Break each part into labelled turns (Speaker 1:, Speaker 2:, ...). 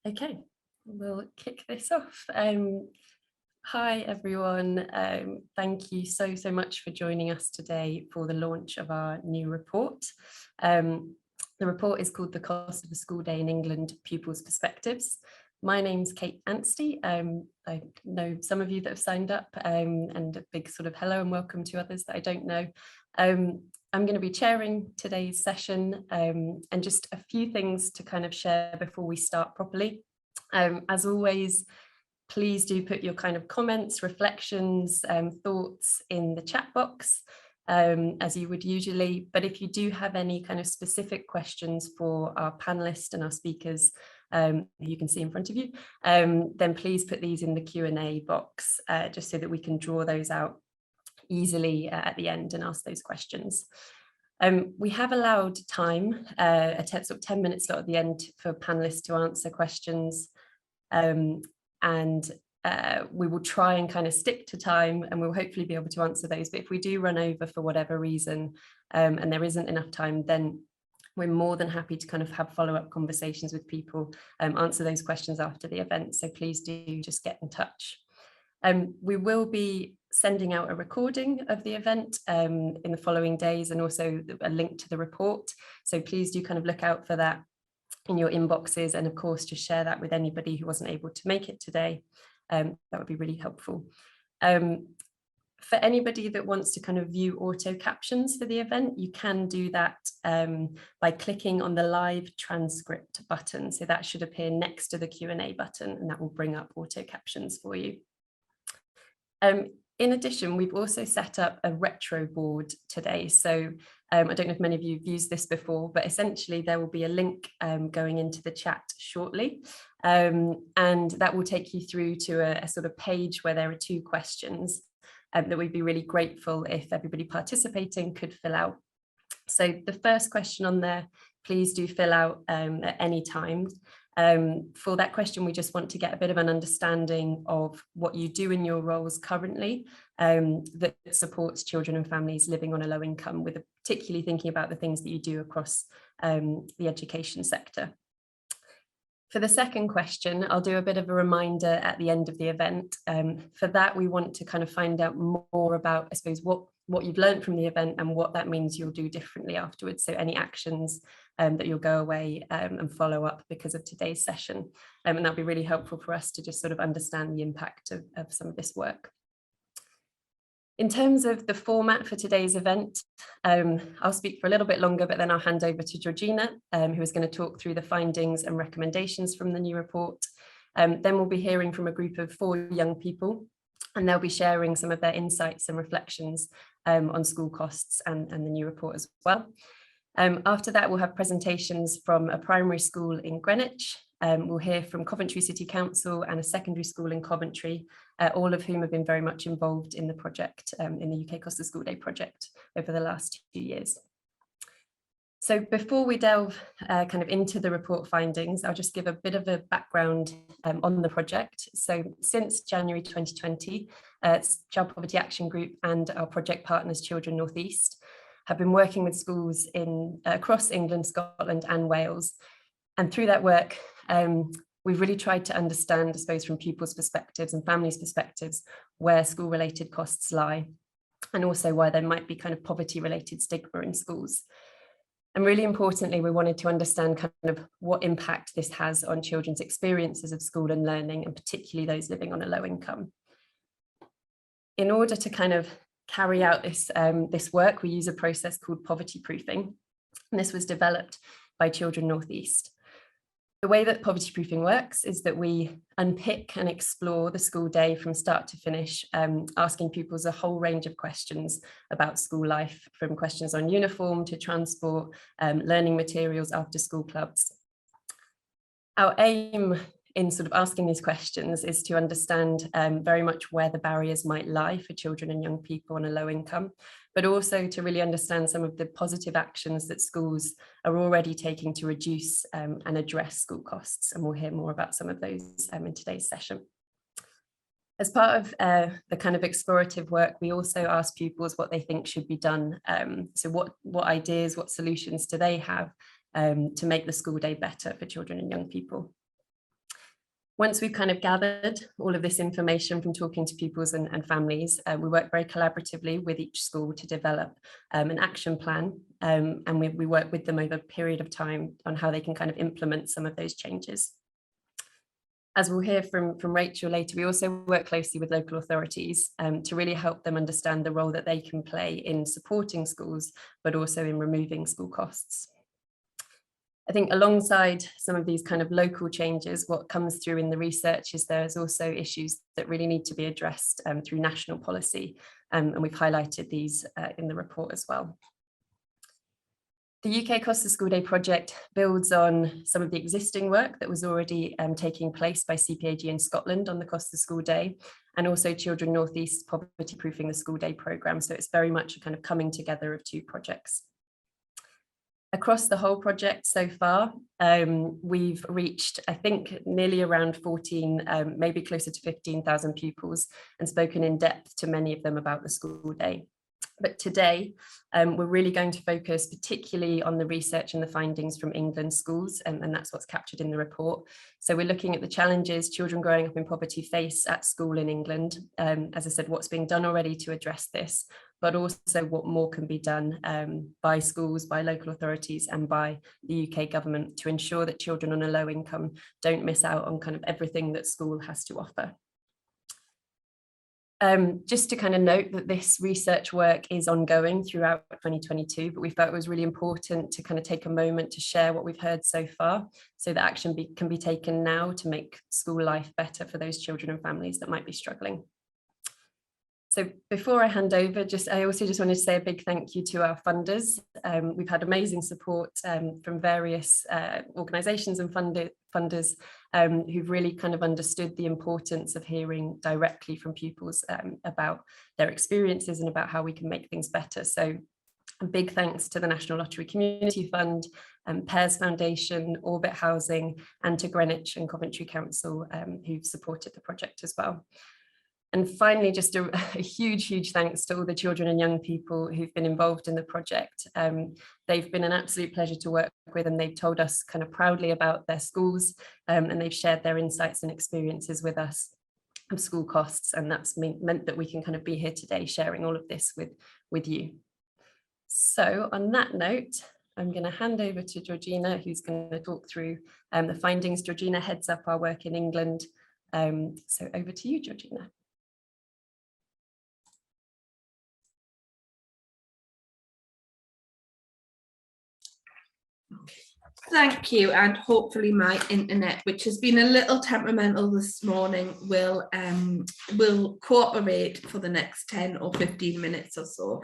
Speaker 1: Okay, we'll kick this off. Hi everyone, thank you so much for joining us today for the launch of our new report. The report is called The Cost of a School Day in England, Pupils' Perspectives. My name's Kate Anstey. I know some of you that have signed up, and a big sort of hello and welcome to others that I don't know. I'm going to be chairing today's session, and just a few things to kind of share before we start properly. As always, please do put your kind of comments, reflections, thoughts in the chat box, as you would usually. But if you do have any kind of specific questions for our panelists and our speakers, who you can see in front of you, then please put these in the Q&A box, just so that we can draw those out easily at the end and ask those questions. We have allowed time, a sort of 10-minute slot at the end for panelists to answer questions, and we will try and kind of stick to time, and we'll hopefully be able to answer those. But if we do run over for whatever reason, and there isn't enough time, then we're more than happy to kind of have follow-up conversations with people, answer those questions after the event. So please do just get in touch. We will be sending out a recording of the event in the following days, and also a link to the report. So please do kind of look out for that in your inboxes, and of course just share that with anybody who wasn't able to make it today. That would be really helpful. For anybody that wants to kind of view auto captions for the event, you can do that by clicking on the live transcript button. So that should appear next to the Q&A button, and that will bring up auto captions for you. In addition, we've also set up a retro board today. So I don't know if many of you have used this before, but essentially there will be a link going into the chat shortly. And that will take you through to a sort of page where there are 2 questions that we'd be really grateful if everybody participating could fill out. So the first question on there, please do fill out at any time. For that question, we just want to get a bit of an understanding of what you do in your roles currently that supports children and families living on a low income, with particularly thinking about the things that you do across the education sector. For the second question, I'll do a bit of a reminder at the end of the event. For that, we want to kind of find out more about, I suppose, what you've learned from the event and what that means you'll do differently afterwards. So any actions that you'll go away and follow up because of today's session. And that'll be really helpful for us to just sort of understand the impact of some of this work. In terms of the format for today's event, I'll speak for a little bit longer, but then I'll hand over to Georgina, who is going to talk through the findings and recommendations from the new report. Then we'll be hearing from a group of 4 young people, and they'll be sharing some of their insights and reflections on school costs and the new report as well. After that, we'll have presentations from a primary school in Greenwich. We'll hear from Coventry City Council and a secondary school in Coventry, all of whom have been very much involved in the project, in the UK Cost of School Day project over the last 2 years. So before we delve kind of into the report findings, I'll just give a bit of a background on the project. So since January 2020, Child Poverty Action Group and our project partners, Children North East, have been working with schools across England, Scotland and Wales. And through that work, we've really tried to understand, I suppose, from pupils' perspectives and families' perspectives, where school-related costs lie, and also why there might be kind of poverty-related stigma in schools. And really importantly, we wanted to understand kind of what impact this has on children's experiences of school and learning, and particularly those living on a low income. In order to kind of carry out this work, we use a process called poverty proofing, and this was developed by Children North East. The way that poverty proofing works is that we unpick and explore the school day from start to finish, asking pupils a whole range of questions about school life, from questions on uniform to transport, learning materials, after school clubs. Our aim in sort of asking these questions is to understand very much where the barriers might lie for children and young people on a low income, but also to really understand some of the positive actions that schools are already taking to reduce and address school costs. And we'll hear more about some of those in today's session. As part of the kind of explorative work, we also ask pupils what they think should be done. So what ideas, what solutions do they have to make the school day better for children and young people? Once we've kind of gathered all of this information from talking to pupils and families, we work very collaboratively with each school to develop an action plan, and we work with them over a period of time on how they can kind of implement some of those changes. As we'll hear from Rachel later, we also work closely with local authorities to really help them understand the role that they can play in supporting schools, but also in removing school costs. I think alongside some of these kind of local changes, what comes through in the research is there's also issues that really need to be addressed through national policy, and we've highlighted these in the report as well. The UK Cost of School Day project builds on some of the existing work that was already taking place by CPAG in Scotland on the Cost of School Day, and also Children North East Poverty Proofing the School Day programme. So it's very much a kind of coming together of two projects. Across the whole project so far, we've reached, I think, nearly around 14, maybe closer to 15,000 pupils, and spoken in depth to many of them about the school day. But today, we're really going to focus particularly on the research and the findings from England schools, and that's what's captured in the report. So we're looking at the challenges children growing up in poverty face at school in England. As I said, what's being done already to address this, but also what more can be done by schools, by local authorities, and by the UK government to ensure that children on a low income don't miss out on kind of everything that school has to offer. Just to kind of note that this research work is ongoing throughout 2022, but we felt it was really important to kind of take a moment to share what we've heard so far, so that action can be taken now to make school life better for those children and families that might be struggling. So before I hand over, I also just wanted to say a big thank you to our funders. We've had amazing support from various organisations and funders who've really kind of understood the importance of hearing directly from pupils about their experiences and about how we can make things better. So a big thanks to the National Lottery Community Fund, Pears Foundation, Orbit Housing, and to Greenwich and Coventry Council who've supported the project as well. And finally, just a huge thanks to all the children and young people who've been involved in the project. They've been an absolute pleasure to work with, and they've told us kind of proudly about their schools, and they've shared their insights and experiences with us of school costs, and that's meant that we can kind of be here today sharing all of this with you. So on that note, I'm going to hand over to Georgina, who's going to talk through the findings. Georgina heads up our work in England. So over to you, Georgina.
Speaker 2: Thank you, and hopefully my internet, which has been a little temperamental this morning, will cooperate for the next 10 or 15 minutes or so.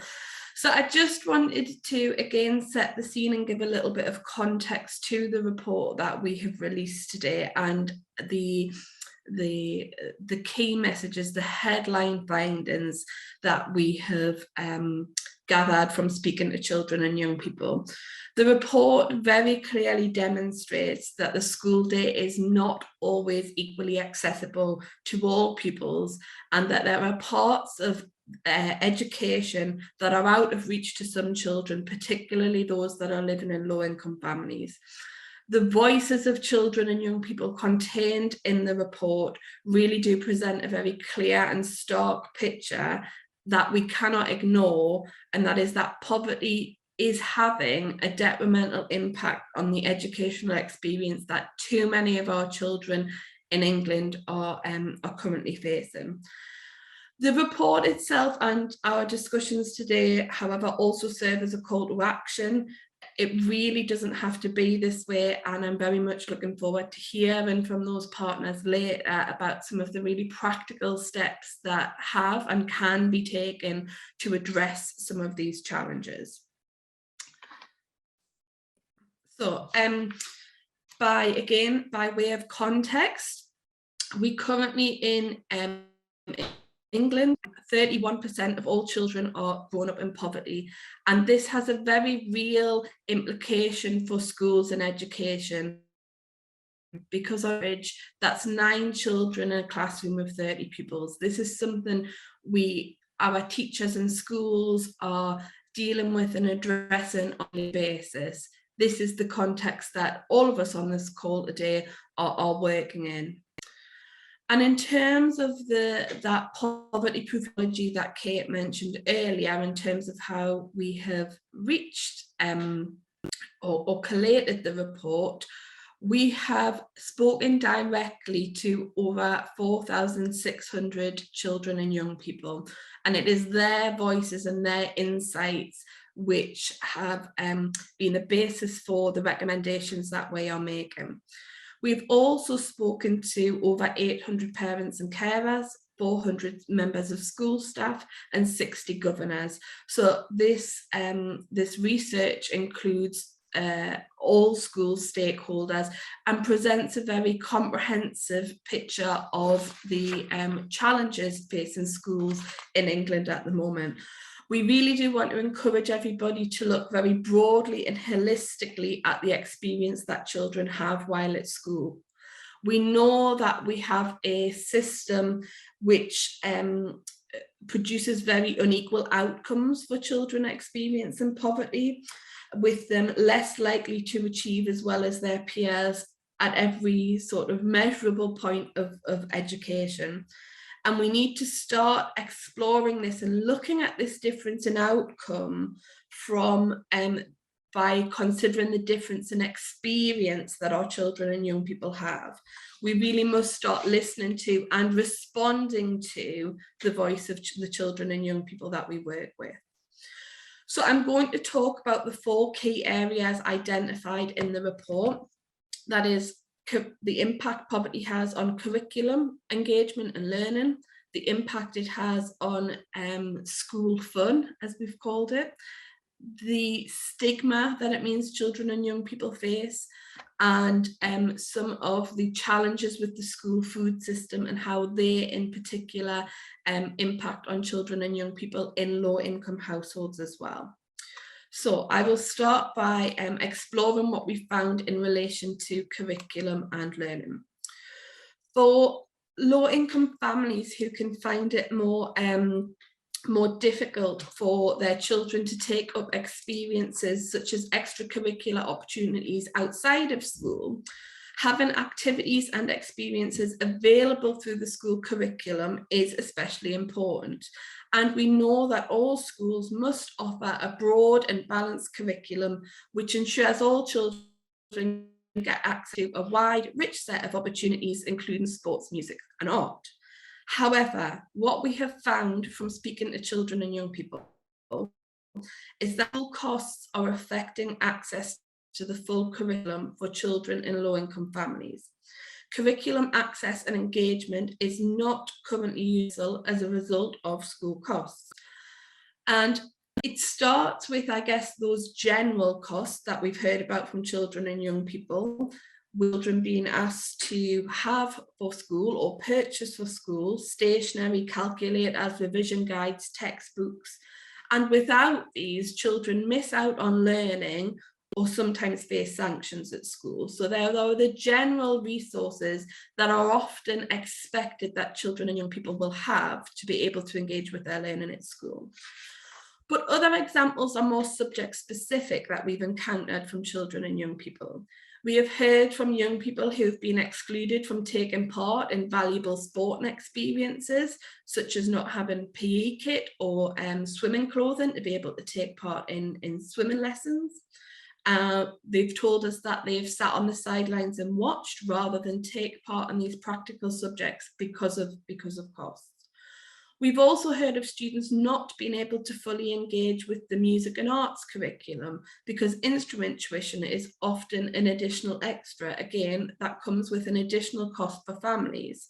Speaker 2: So I just wanted to again set the scene and give a little bit of context to the report that we have released today, and the key messages, the headline findings that we have gathered from speaking to children and young people. The report very clearly demonstrates that the school day is not always equally accessible to all pupils, and that there are parts of education that are out of reach to some children, particularly those that are living in low-income families. The voices of children and young people contained in the report really do present a very clear and stark picture that we cannot ignore, and that is that poverty is having a detrimental impact on the educational experience that too many of our children in England are currently facing. The report itself and our discussions today, however, also serve as a call to action. It really doesn't have to be this way, and I'm very much looking forward to hearing from those partners later about some of the really practical steps that have and can be taken to address some of these challenges. So by way of context, we currently in England, 31% of all children are grown up in poverty, and this has a very real implication for schools and education, because on average that's 9 children in a classroom of 30 pupils. This is something our teachers and schools are dealing with and addressing on a basis. This is the context that all of us on this call today are working in. And in terms of that poverty proof technology that Kate mentioned earlier, in terms of how we have reached or collated the report, we have spoken directly to over 4,600 children and young people, and it is their voices and their insights which have been the basis for the recommendations that we are making. We've also spoken to over 800 parents and carers, 400 members of school staff and 60 governors. So this research includes all school stakeholders and presents a very comprehensive picture of the challenges facing schools in England at the moment. We really do want to encourage everybody to look very broadly and holistically at the experience that children have while at school. We know that we have a system which produces very unequal outcomes for children experiencing poverty, with them less likely to achieve as well as their peers at every sort of measurable point of education. And we need to start exploring this and looking at this difference in outcome from by considering the difference in experience that our children and young people have. We really must start listening to and responding to the voice of the children and young people that we work with. So I'm going to talk about the 4 key areas identified in the report. That is the impact poverty has on curriculum, engagement and learning, the impact it has on school fun, as we've called it, the stigma that it means children and young people face, and some of the challenges with the school food system and how they in particular impact on children and young people in low-income households as well. So I will start by exploring what we found in relation to curriculum and learning. For low-income families who can find it more difficult for their children to take up experiences such as extracurricular opportunities outside of school, having activities and experiences available through the school curriculum is especially important. And we know that all schools must offer a broad and balanced curriculum which ensures all children get access to a wide, rich set of opportunities, including sports, music and art. However, what we have found from speaking to children and young people is that school costs are affecting access to the full curriculum for children in low-income families. Curriculum access and engagement is not currently useful as a result of school costs. And it starts with, I guess, those general costs that we've heard about from children and young people, children being asked to have for school or purchase for school stationery, calculators, revision guides, textbooks. And without these, children miss out on learning or sometimes face sanctions at school. So there are the general resources that are often expected that children and young people will have to be able to engage with their learning at school. But other examples are more subject specific that we've encountered from children and young people. We have heard from young people who've been excluded from taking part in valuable sporting experiences, such as not having PE kit or swimming clothing to be able to take part in swimming lessons. They've told us that they've sat on the sidelines and watched rather than take part in these practical subjects because of costs. We've also heard of students not being able to fully engage with the music and arts curriculum because instrument tuition is often an additional extra. Again, that comes with an additional cost for families.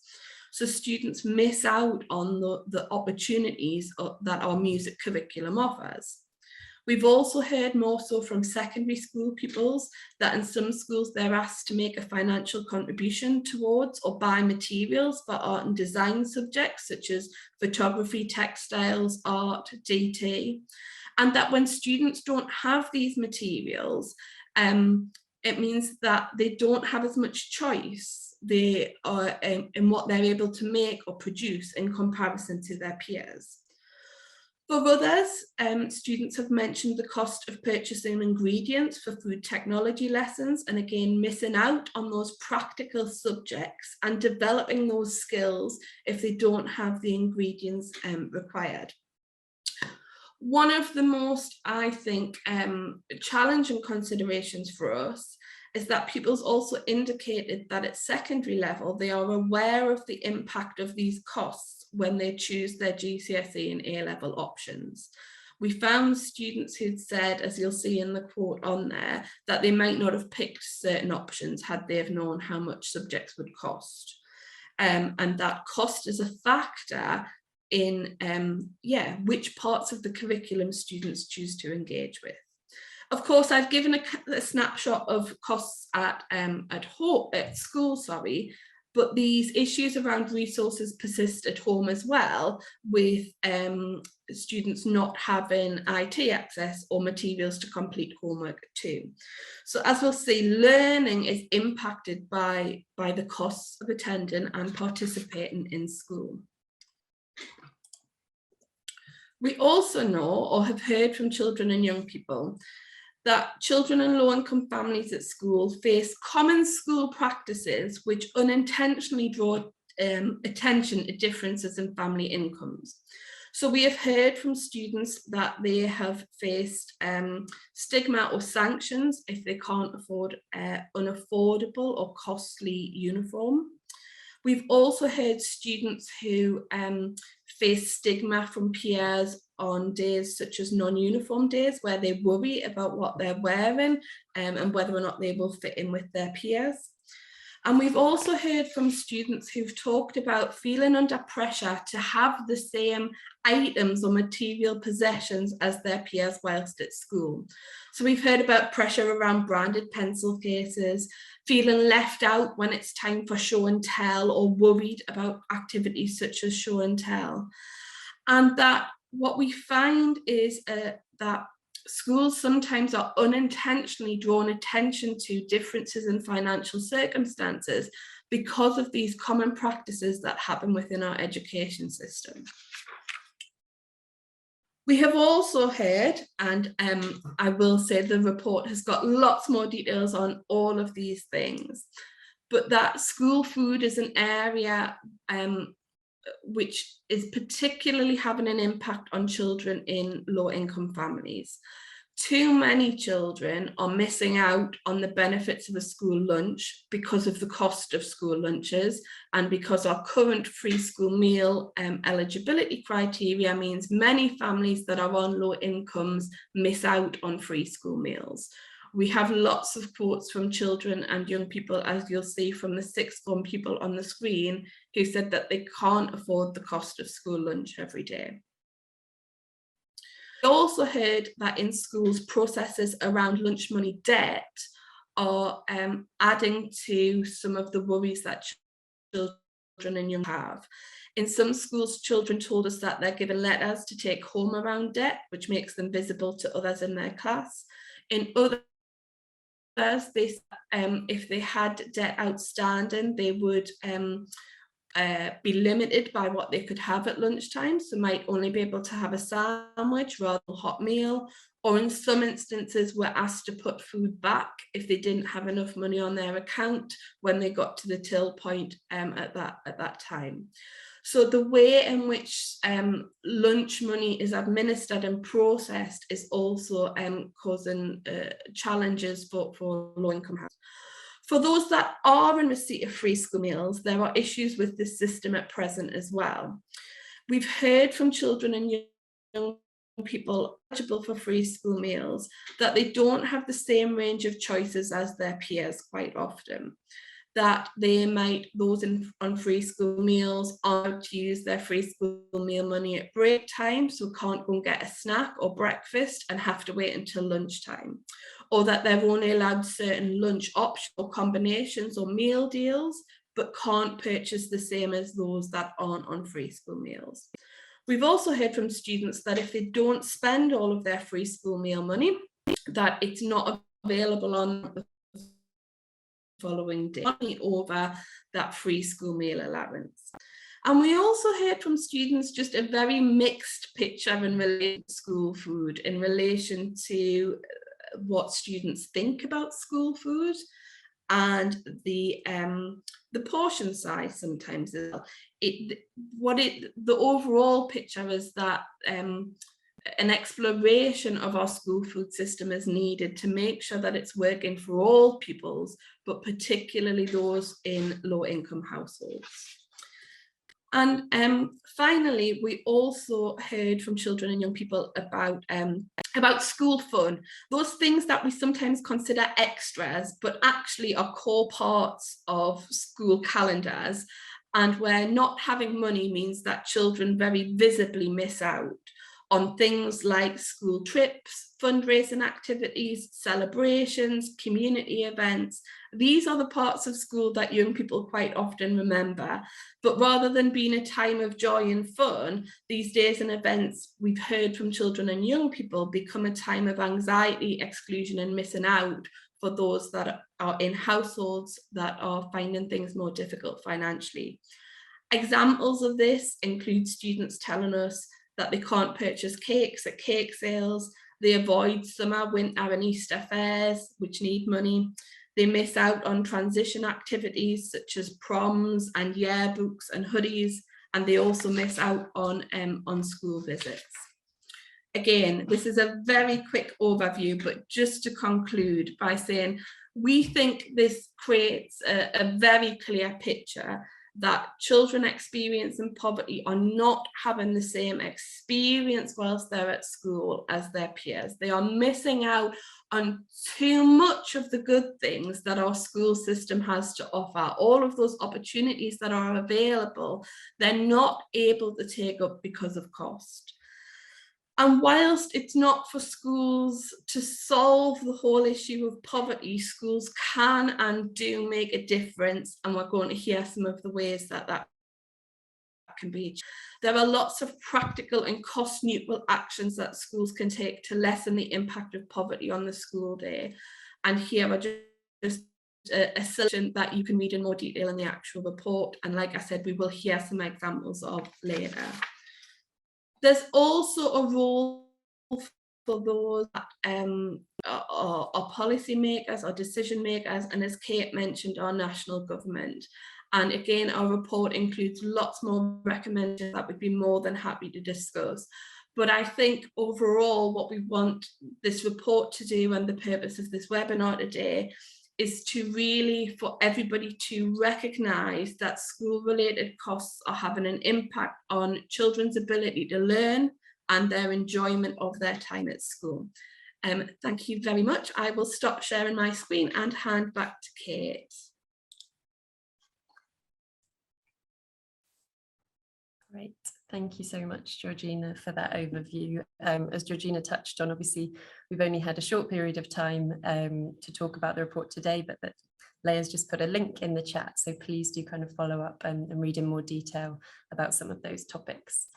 Speaker 2: So students miss out on the opportunities that our music curriculum offers. We've also heard more so from secondary school pupils that in some schools they're asked to make a financial contribution towards or buy materials for art and design subjects such as photography, textiles, art, DT. And that when students don't have these materials, it means that they don't have as much choice in what they're able to make or produce in comparison to their peers. For others, students have mentioned the cost of purchasing ingredients for food technology lessons, and again, missing out on those practical subjects and developing those skills if they don't have the ingredients required. One of the most, I think, challenging considerations for us is that pupils also indicated that at secondary level, they are aware of the impact of these costs when they choose their GCSE and A-level options. We found students who'd said, as you'll see in the quote on there, that they might not have picked certain options had they have known how much subjects would cost. And that cost is a factor in which parts of the curriculum students choose to engage with. Of course, I've given a snapshot of costs at school, but these issues around resources persist at home as well, with students not having IT access or materials to complete homework too. So as we'll see, learning is impacted by the costs of attending and participating in school. We also know or have heard from children and young people that children in low-income families at school face common school practices which unintentionally draw attention to differences in family incomes. So we have heard from students that they have faced stigma or sanctions if they can't afford unaffordable or costly uniform. We've also heard students who face stigma from peers on days such as non-uniform days, where they worry about what they're wearing and whether or not they will fit in with their peers. And we've also heard from students who've talked about feeling under pressure to have the same items or material possessions as their peers whilst at school. So we've heard about pressure around branded pencil cases, feeling left out when it's time for show and tell, or worried about activities such as show and tell. And that what we find is that schools sometimes are unintentionally drawn attention to differences in financial circumstances because of these common practices that happen within our education system. We have also heard, and I will say the report has got lots more details on all of these things, but that school food is an area which is particularly having an impact on children in low-income families. Too many children are missing out on the benefits of a school lunch because of the cost of school lunches, and because our current free school meal eligibility criteria means many families that are on low incomes miss out on free school meals. We have lots of quotes from children and young people, as you'll see from the sixth form people on the screen, who said that they can't afford the cost of school lunch every day. We also heard that in schools, processes around lunch money debt are adding to some of the worries that children and young have. In some schools, children told us that they're given letters to take home around debt, which makes them visible to others in their class. In others, if they had debt outstanding, they would be limited by what they could have at lunchtime, so might only be able to have a sandwich rather than a hot meal, or in some instances were asked to put food back if they didn't have enough money on their account when they got to the till point at that time. So the way in which lunch money is administered and processed is also causing challenges for low-income households. For those that are in receipt of free school meals, there are issues with this system at present as well. We've heard from children and young people eligible for free school meals that they don't have the same range of choices as their peers quite often. That those on free school meals are to use their free school meal money at break time, so can't go and get a snack or breakfast and have to wait until lunchtime. Or that they're only allowed certain lunch options or combinations or meal deals, but can't purchase the same as those that aren't on free school meals. We've also heard from students that if they don't spend all of their free school meal money, that it's not available on the following day over that free school meal allowance. And we also heard from students just a very mixed picture in relation to school food, in relation to what students think about school food, and the portion size sometimes as well. The overall picture is that an exploration of our school food system is needed to make sure that it's working for all pupils, but particularly those in low-income households. And finally, we also heard from children and young people about school fun, those things that we sometimes consider extras, but actually are core parts of school calendars, and where not having money means that children very visibly miss out on things like school trips, fundraising activities, celebrations, community events. These are the parts of school that young people quite often remember. But rather than being a time of joy and fun, these days and events, we've heard from children and young people, become a time of anxiety, exclusion, and missing out for those that are in households that are finding things more difficult financially. Examples of this include students telling us that they can't purchase cakes at cake sales, they avoid summer, winter, and Easter fairs, which need money. They miss out on transition activities such as proms and yearbooks and hoodies, and they also miss out on school visits. Again, this is a very quick overview, but just to conclude by saying, we think this creates a very clear picture that children experiencing poverty are not having the same experience whilst they're at school as their peers. They are missing out on too much of the good things that our school system has to offer. All of those opportunities that are available, they're not able to take up because of cost. And whilst it's not for schools to solve the whole issue of poverty, schools can and do make a difference, and we're going to hear some of the ways that that can be. There are lots of practical and cost-neutral actions that schools can take to lessen the impact of poverty on the school day. And here are just a selection that you can read in more detail in the actual report. And like I said, we will hear some examples of later. There's also a role for those that are policy makers or decision makers, and as Kate mentioned, our national government. And again, our report includes lots more recommendations that we'd be more than happy to discuss. But I think overall, what we want this report to do, and the purpose of this webinar today, is to really, for everybody to recognise that school-related costs are having an impact on children's ability to learn and their enjoyment of their time at school. Thank you very much. I will stop sharing my screen and hand back to Kate.
Speaker 1: Great. Thank you so much, Georgina, for that overview. As Georgina touched on, obviously, we've only had a short period of time to talk about the report today, but that Leia's just put a link in the chat, so please do kind of follow up and read in more detail about some of those topics.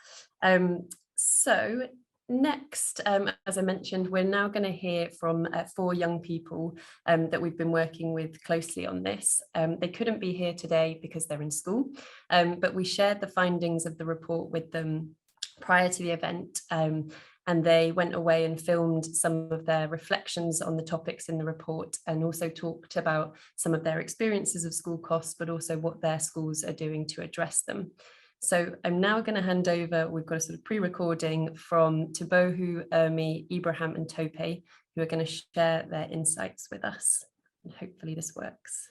Speaker 1: So next, as I mentioned, we're now going to hear from 4 young people that we've been working with closely on this. They couldn't be here today because they're in school, but we shared the findings of the report with them prior to the event, and they went away and filmed some of their reflections on the topics in the report, and also talked about some of their experiences of school costs, but also what their schools are doing to address them. So I'm now going to hand over, we've got a sort of pre-recording from Tabohu, Ermi, Ibrahim and Tope, who are going to share their insights with us. And hopefully this works.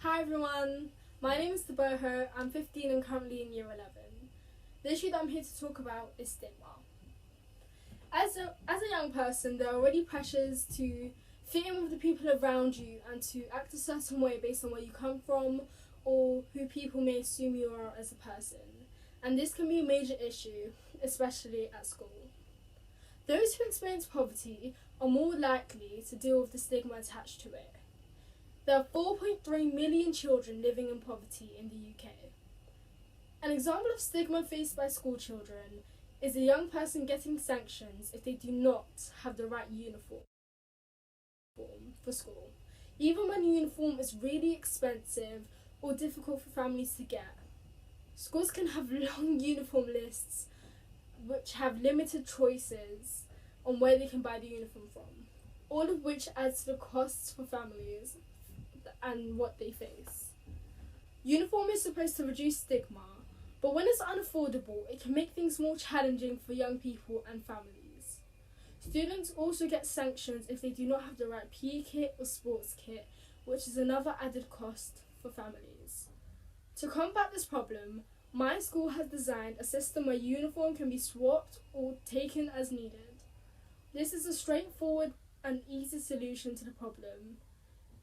Speaker 3: Hi everyone, my name is Taboho, I'm 15 and currently in year 11. The issue that I'm here to talk about is stigma. As a young person, there are already pressures to fit in with the people around you and to act a certain way based on where you come from or who people may assume you are as a person. And this can be a major issue, especially at school. Those who experience poverty are more likely to deal with the stigma attached to it. There are 4.3 million children living in poverty in the UK. An example of stigma faced by school children is a young person getting sanctions if they do not have the right uniform for school, even when a uniform is really expensive or difficult for families to get. Schools can have long uniform lists which have limited choices on where they can buy the uniform from, all of which adds to the costs for families and what they face. Uniform is supposed to reduce stigma, but when it's unaffordable, it can make things more challenging for young people and families. Students also get sanctions if they do not have the right PE kit or sports kit, which is another added cost for families. To combat this problem, my school has designed a system where uniform can be swapped or taken as needed. This is a straightforward and easy solution to the problem.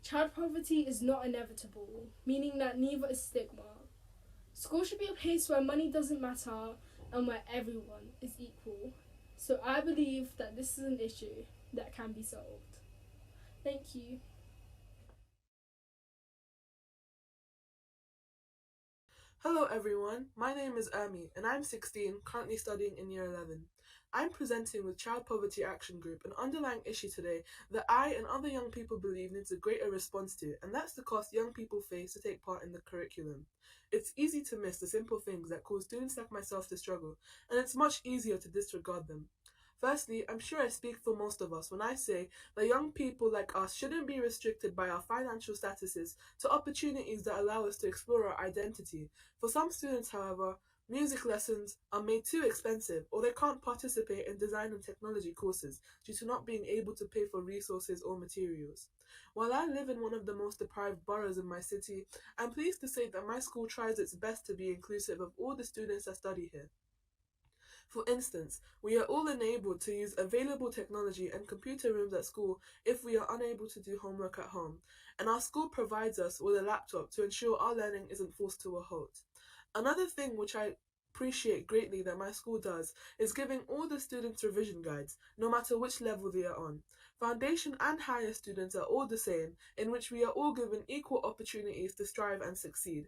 Speaker 3: Child poverty is not inevitable, meaning that neither is stigma. School should be a place where money doesn't matter and where everyone is equal. So I believe that this is an issue that can be solved. Thank you.
Speaker 4: Hello everyone, my name is Ermi and I'm 16, currently studying in year 11. I'm presenting with Child Poverty Action Group, an underlying issue today that I and other young people believe needs a greater response to, and that's the cost young people face to take part in the curriculum. It's easy to miss the simple things that cause students like myself to struggle, and it's much easier to disregard them. Firstly, I'm sure I speak for most of us when I say that young people like us shouldn't be restricted by our financial statuses to opportunities that allow us to explore our identity. For some students, however, music lessons are made too expensive or they can't participate in design and technology courses due to not being able to pay for resources or materials. While I live in one of the most deprived boroughs in my city, I'm pleased to say that my school tries its best to be inclusive of all the students that study here. For instance, we are all enabled to use available technology and computer rooms at school if we are unable to do homework at home, and our school provides us with a laptop to ensure our learning isn't forced to a halt. Another thing which I appreciate greatly that my school does is giving all the students revision guides, no matter which level they are on. Foundation and higher students are all the same, in which we are all given equal opportunities to strive and succeed.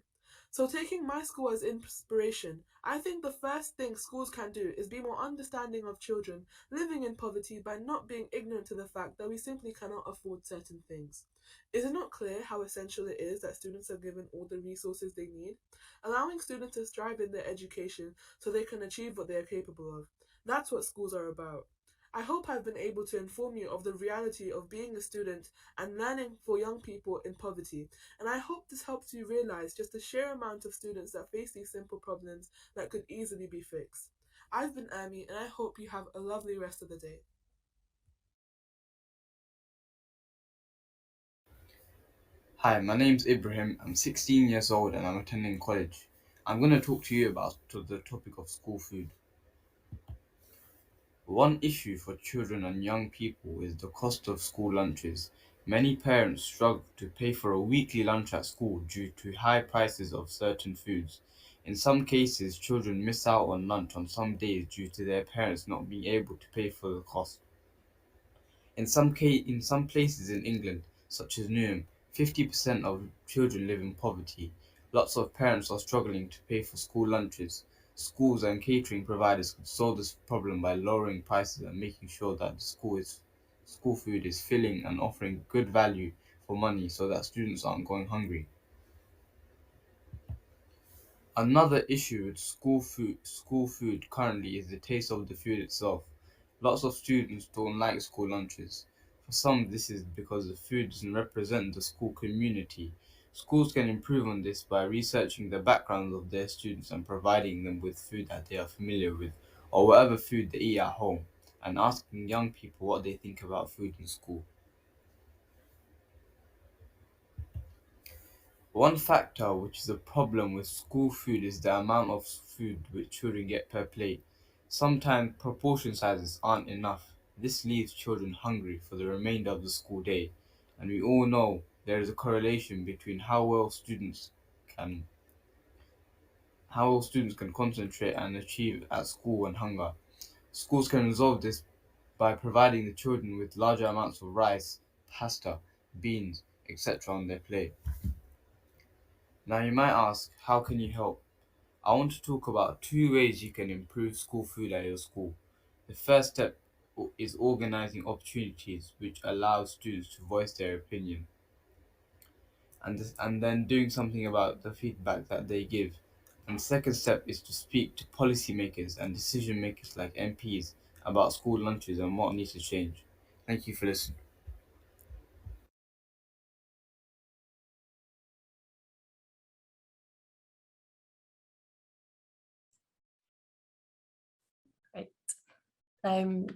Speaker 4: So, taking my school as inspiration, I think the first thing schools can do is be more understanding of children living in poverty by not being ignorant to the fact that we simply cannot afford certain things. Is it not clear how essential it is that students are given all the resources they need? Allowing students to strive in their education so they can achieve what they are capable of. That's what schools are about. I hope I've been able to inform you of the reality of being a student and learning for young people in poverty, and I hope this helps you realize just the sheer amount of students that face these simple problems that could easily be fixed. I've been Amy, and I hope you have a lovely rest of the day.
Speaker 5: Hi, my name's Ibrahim. I'm 16 years old and I'm attending college. I'm going to talk to you about the topic of school food. One issue for children and young people is the cost of school lunches. Many parents struggle to pay for a weekly lunch at school due to high prices of certain foods. In some cases, children miss out on lunch on some days due to their parents not being able to pay for the cost. In some places in England, such as Newham, 50% of children live in poverty. Lots of parents are struggling to pay for school lunches. Schools and catering providers could solve this problem by lowering prices and making sure that school food is filling and offering good value for money so that students aren't going hungry. Another issue with school food currently is the taste of the food itself. Lots of students don't like school lunches. For some, this is because the food doesn't represent the school community. Schools can improve on this by researching the backgrounds of their students and providing them with food that they are familiar with, or whatever food they eat at home, and asking young people what they think about food in school. One factor which is a problem with school food is the amount of food which children get per plate. Sometimes proportion sizes aren't enough. This leaves children hungry for the remainder of the school day. And we all know there is a correlation between can how well students can concentrate and achieve at school and hunger. Schools can resolve this by providing the children with larger amounts of rice, pasta, beans, etc. on their plate. Now you might ask, how can you help? I want to talk about 2 ways you can improve school food at your school. The first step is organizing opportunities which allow students to voice their opinion, and then doing something about the feedback that they give. And the second step is to speak to policymakers and decision makers like MPs about school lunches and what needs to change. Thank you for listening.
Speaker 1: Great. Um,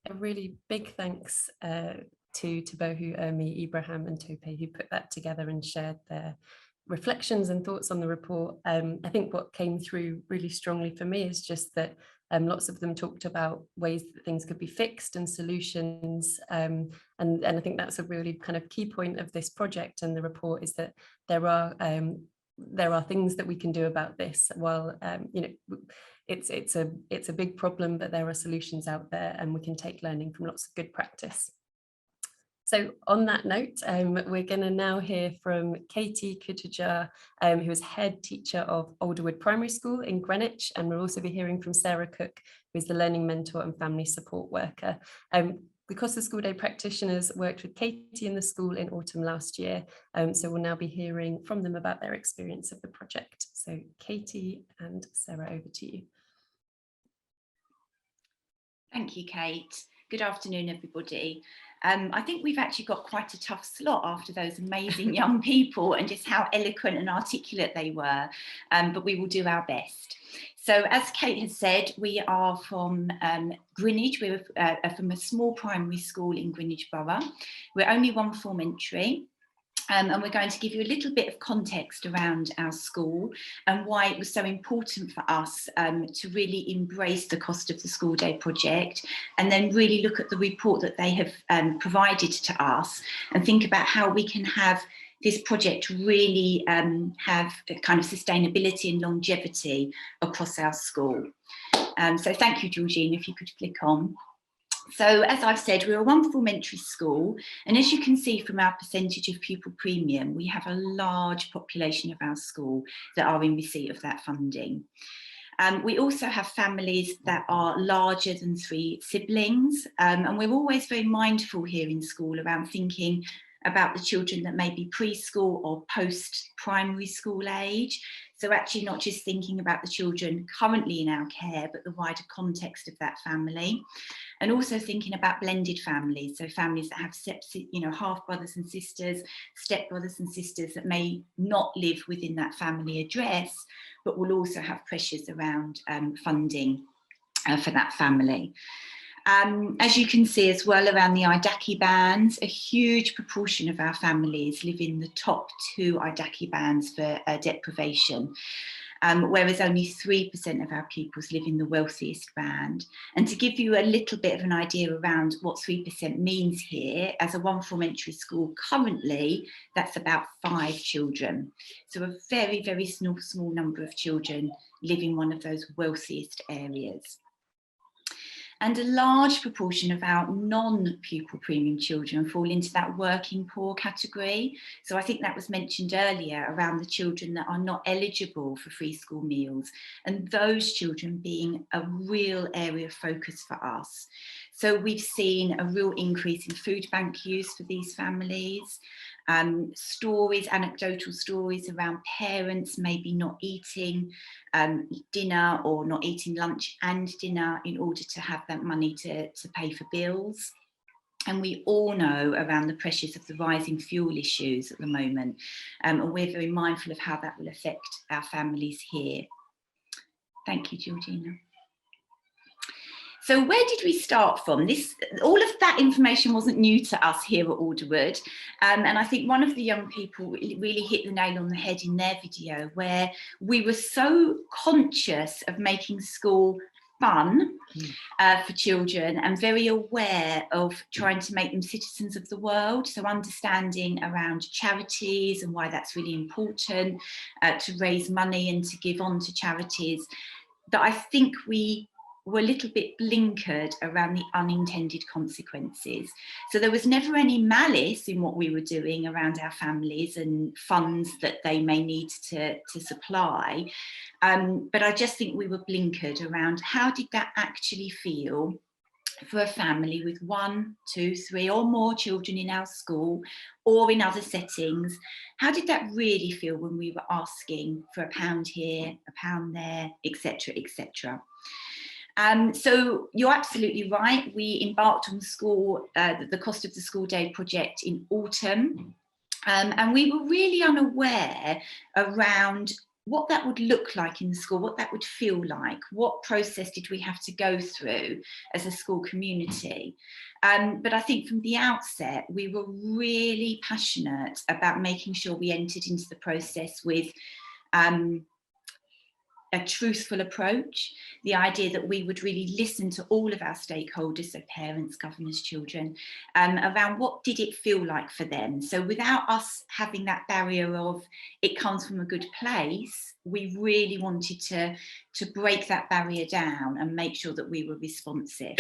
Speaker 1: a really big thanks to Bohu, Ermi, Ibrahim and Tope who put that together and shared their reflections and thoughts on the report. I think what came through really strongly for me is just that lots of them talked about ways that things could be fixed and solutions. And I think that's a really kind of key point of this project and the report is that there are things that we can do about this. While you know, it's a big problem, but there are solutions out there, and we can take learning from lots of good practice. So on that note, we're going to now hear from Katie Kutujar, who is head teacher of Alderwood Primary School in Greenwich, and we'll also be hearing from Sarah Cook, who is the learning mentor and family support worker. Because the school day practitioners worked with Katie in the school in autumn last year, so we'll now be hearing from them about their experience of the project. So Katie and Sarah, over to you.
Speaker 6: Thank you, Kate. Good afternoon, everybody. I think we've actually got quite a tough slot after those amazing young people and just how eloquent and articulate they were, but we will do our best. So as Kate has said, we are from Greenwich. We're from a small primary school in Greenwich Borough. We're only one form entry. And we're going to give you a little bit of context around our school and why it was so important for us to really embrace the cost of the school day project and then really look at the report that they have provided to us and think about how we can have this project really have a kind of sustainability and longevity across our school. So thank you, Georgine, if you could flick on. So as I've said, we're a one form entry school, and as you can see from our percentage of pupil premium, we have a large population of our school that are in receipt of that funding. We also have families that are larger than 3 siblings, and we're always very mindful here in school around thinking about the children that may be preschool or post-primary school age. So actually not just thinking about the children currently in our care, but the wider context of that family. And also thinking about blended families, so families that have half brothers and sisters, step brothers and sisters that may not live within that family address, but will also have pressures around funding for that family. As you can see as well around the IDACI bands, a huge proportion of our families live in the top 2 IDACI bands for deprivation. Whereas only 3% of our pupils live in the wealthiest band. And to give you a little bit of an idea around what 3% means here, as a one form entry school currently, that's about 5 children. So a very, very small number of children live in one of those wealthiest areas. And a large proportion of our non-pupil premium children fall into that working poor category. So I think that was mentioned earlier around the children that are not eligible for free school meals, and those children being a real area of focus for us. So we've seen a real increase in food bank use for these families. Anecdotal stories around parents maybe not eating dinner or not eating lunch and dinner in order to have that money to pay for bills. And we all know around the pressures of the rising fuel issues at the moment, and we're very mindful of how that will affect our families here. Thank you, Georgina. So where did we start from? All of that information wasn't new to us here at Alderwood. And I think one of the young people really hit the nail on the head in their video, where we were so conscious of making school fun for children and very aware of trying to make them citizens of the world. So understanding around charities and why that's really important to raise money and to give on to charities, that I think we were a little bit blinkered around the unintended consequences. So there was never any malice in what we were doing around our families and funds that they may need to supply. But I just think we were blinkered around how did that actually feel for a family with 1, 2, 3 or more children in our school or in other settings. How did that really feel when we were asking for £1 here, £1 there, etc., etc.? So you're absolutely right. We embarked on the Cost of the School Day project in autumn, and we were really unaware around what that would look like in the school, what that would feel like, what process did we have to go through as a school community. But I think from the outset, we were really passionate about making sure we entered into the process with a truthful approach, the idea that we would really listen to all of our stakeholders, so parents, governors, children, around what did it feel like for them. So without us having that barrier of it comes from a good place, we really wanted to break that barrier down and make sure that we were responsive.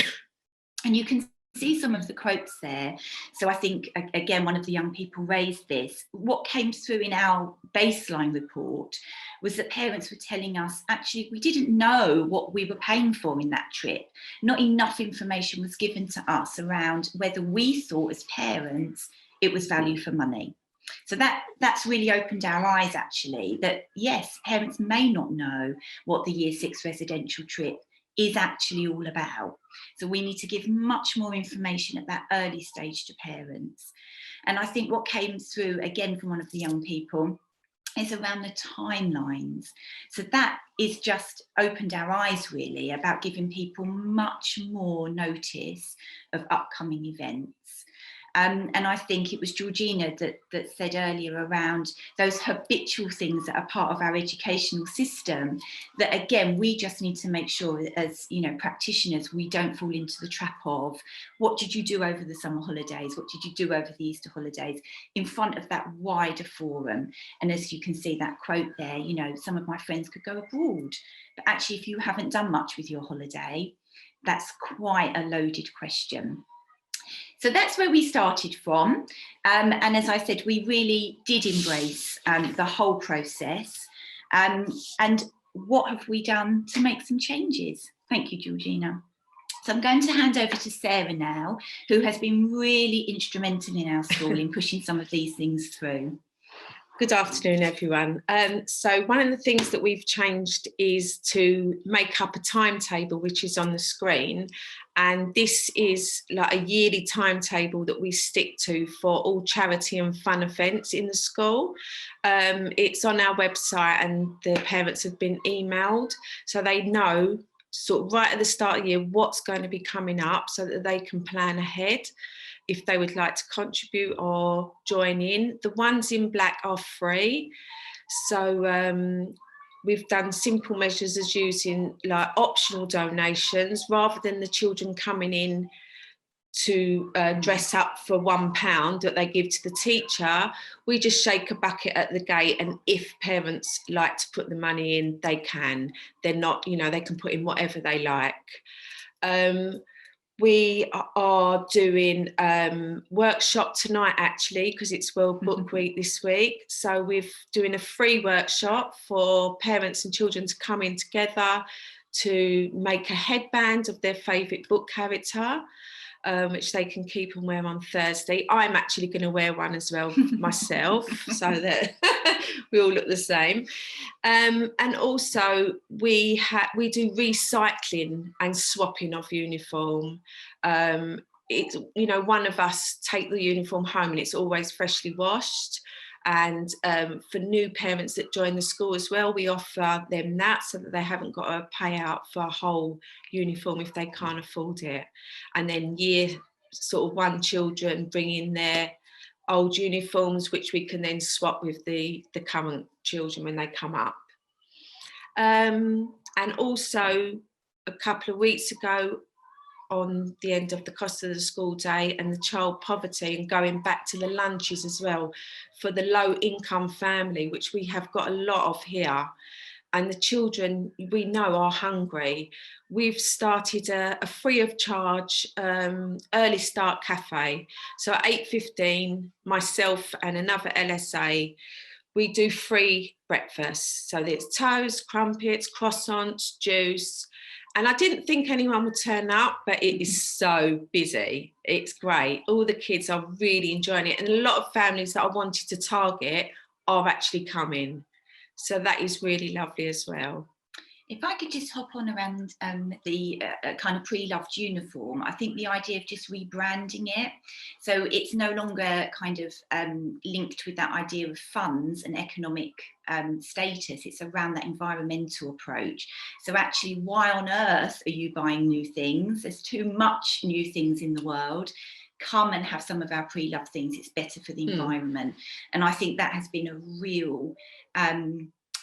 Speaker 6: And you can see some of the quotes there. So I think, again, one of the young people raised this. What came through in our baseline report was that parents were telling us, actually, we didn't know what we were paying for in that trip. Not enough information was given to us around whether we thought as parents it was value for money. So that's really opened our eyes, actually, that yes, parents may not know what the Year 6 residential trip is actually all about. So we need to give much more information at that early stage to parents. And I think what came through, again, from one of the young people is around the timelines. So that is just opened our eyes, really, about giving people much more notice of upcoming events. And I think it was Georgina that said earlier around those habitual things that are part of our educational system, that again, we just need to make sure as, you know, practitioners, we don't fall into the trap of what did you do over the summer holidays? What did you do over the Easter holidays in front of that wider forum? And as you can see that quote there, you know, some of my friends could go abroad, but actually if you haven't done much with your holiday, that's quite a loaded question. So that's where we started from. And as I said, we really did embrace the whole process. And what have we done to make some changes? Thank you, Georgina. So I'm going to hand over to Sarah now, who has been really instrumental in our school in pushing some of these things through.
Speaker 7: Good afternoon, everyone. So one of the things that we've changed is to make up a timetable, which is on the screen. And this is like a yearly timetable that we stick to for all charity and fun events in the school. It's on our website and the parents have been emailed, so they know sort of right at the start of the year what's going to be coming up so that they can plan ahead if they would like to contribute or join in. The ones in black are free. So we've done simple measures as using like optional donations rather than the children coming in to dress up for £1 that they give to the teacher. We just shake a bucket at the gate, and if parents like to put the money in, they can. They're not, you know, they can put in whatever they like. We are doing workshop tonight, actually, because it's World Book Week this week. So we're doing a free workshop for parents and children to come in together to make a headband of their favourite book character, which they can keep and wear on Thursday. I'm actually going to wear one as well myself, so that we all look the same. And also we do recycling and swapping of uniform. It's, you know, one of us take the uniform home and it's always freshly washed. And for new parents that join the school as well, we offer them that so that they haven't got to pay out for a whole uniform if they can't afford it. And then year sort of 1 children bring in their old uniforms, which we can then swap with the current children when they come up. And also a couple of weeks ago, on the end of the Cost of the School Day and the child poverty, and going back to the lunches as well for the low income family, which we have got a lot of here. and the children we know are hungry, we've started a free of charge early start cafe. So at 8:15, myself and another LSA, we do free breakfast. So there's toast, crumpets, croissants, juice. And I didn't think anyone would turn up, but it is so busy. It's great. All the kids are really enjoying it. And a lot of families that I wanted to target are actually coming. So that is really lovely as well.
Speaker 6: If I could just hop on around the kind of pre-loved uniform, I think the idea of just rebranding it, so it's no longer kind of linked with that idea of funds and economic status, it's around that environmental approach. So actually, why on earth are you buying new things? There's too much new things in the world. Come and have some of our pre-loved things, it's better for the environment. And I think that has been a real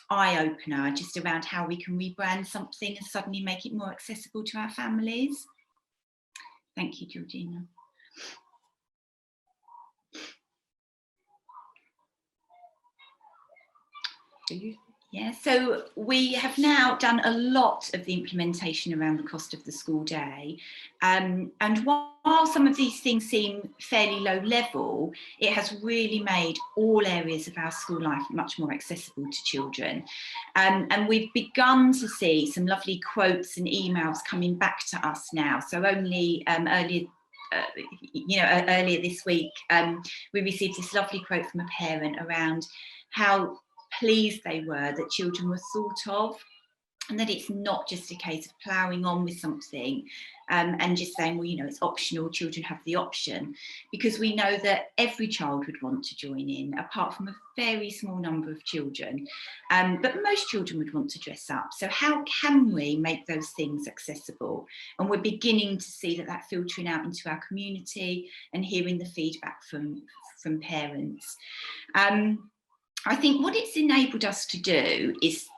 Speaker 6: eye-opener just around how we can rebrand something and suddenly make it more accessible to our families. Thank you, Georgina. Yeah, so we have now done a lot of the implementation around the cost of the school day. And while some of these things seem fairly low level, it has really made all areas of our school life much more accessible to children. And we've begun to see some lovely quotes and emails coming back to us now. So only earlier this week, we received this lovely quote from a parent around how pleased they were that children were thought of, and that it's not just a case of ploughing on with something and just saying, well, you know, it's optional, children have the option, because we know that every child would want to join in, apart from a very small number of children. But most children would want to dress up. So how can we make those things accessible? And we're beginning to see that filtering out into our community and hearing the feedback from parents. I think what it's enabled us to do is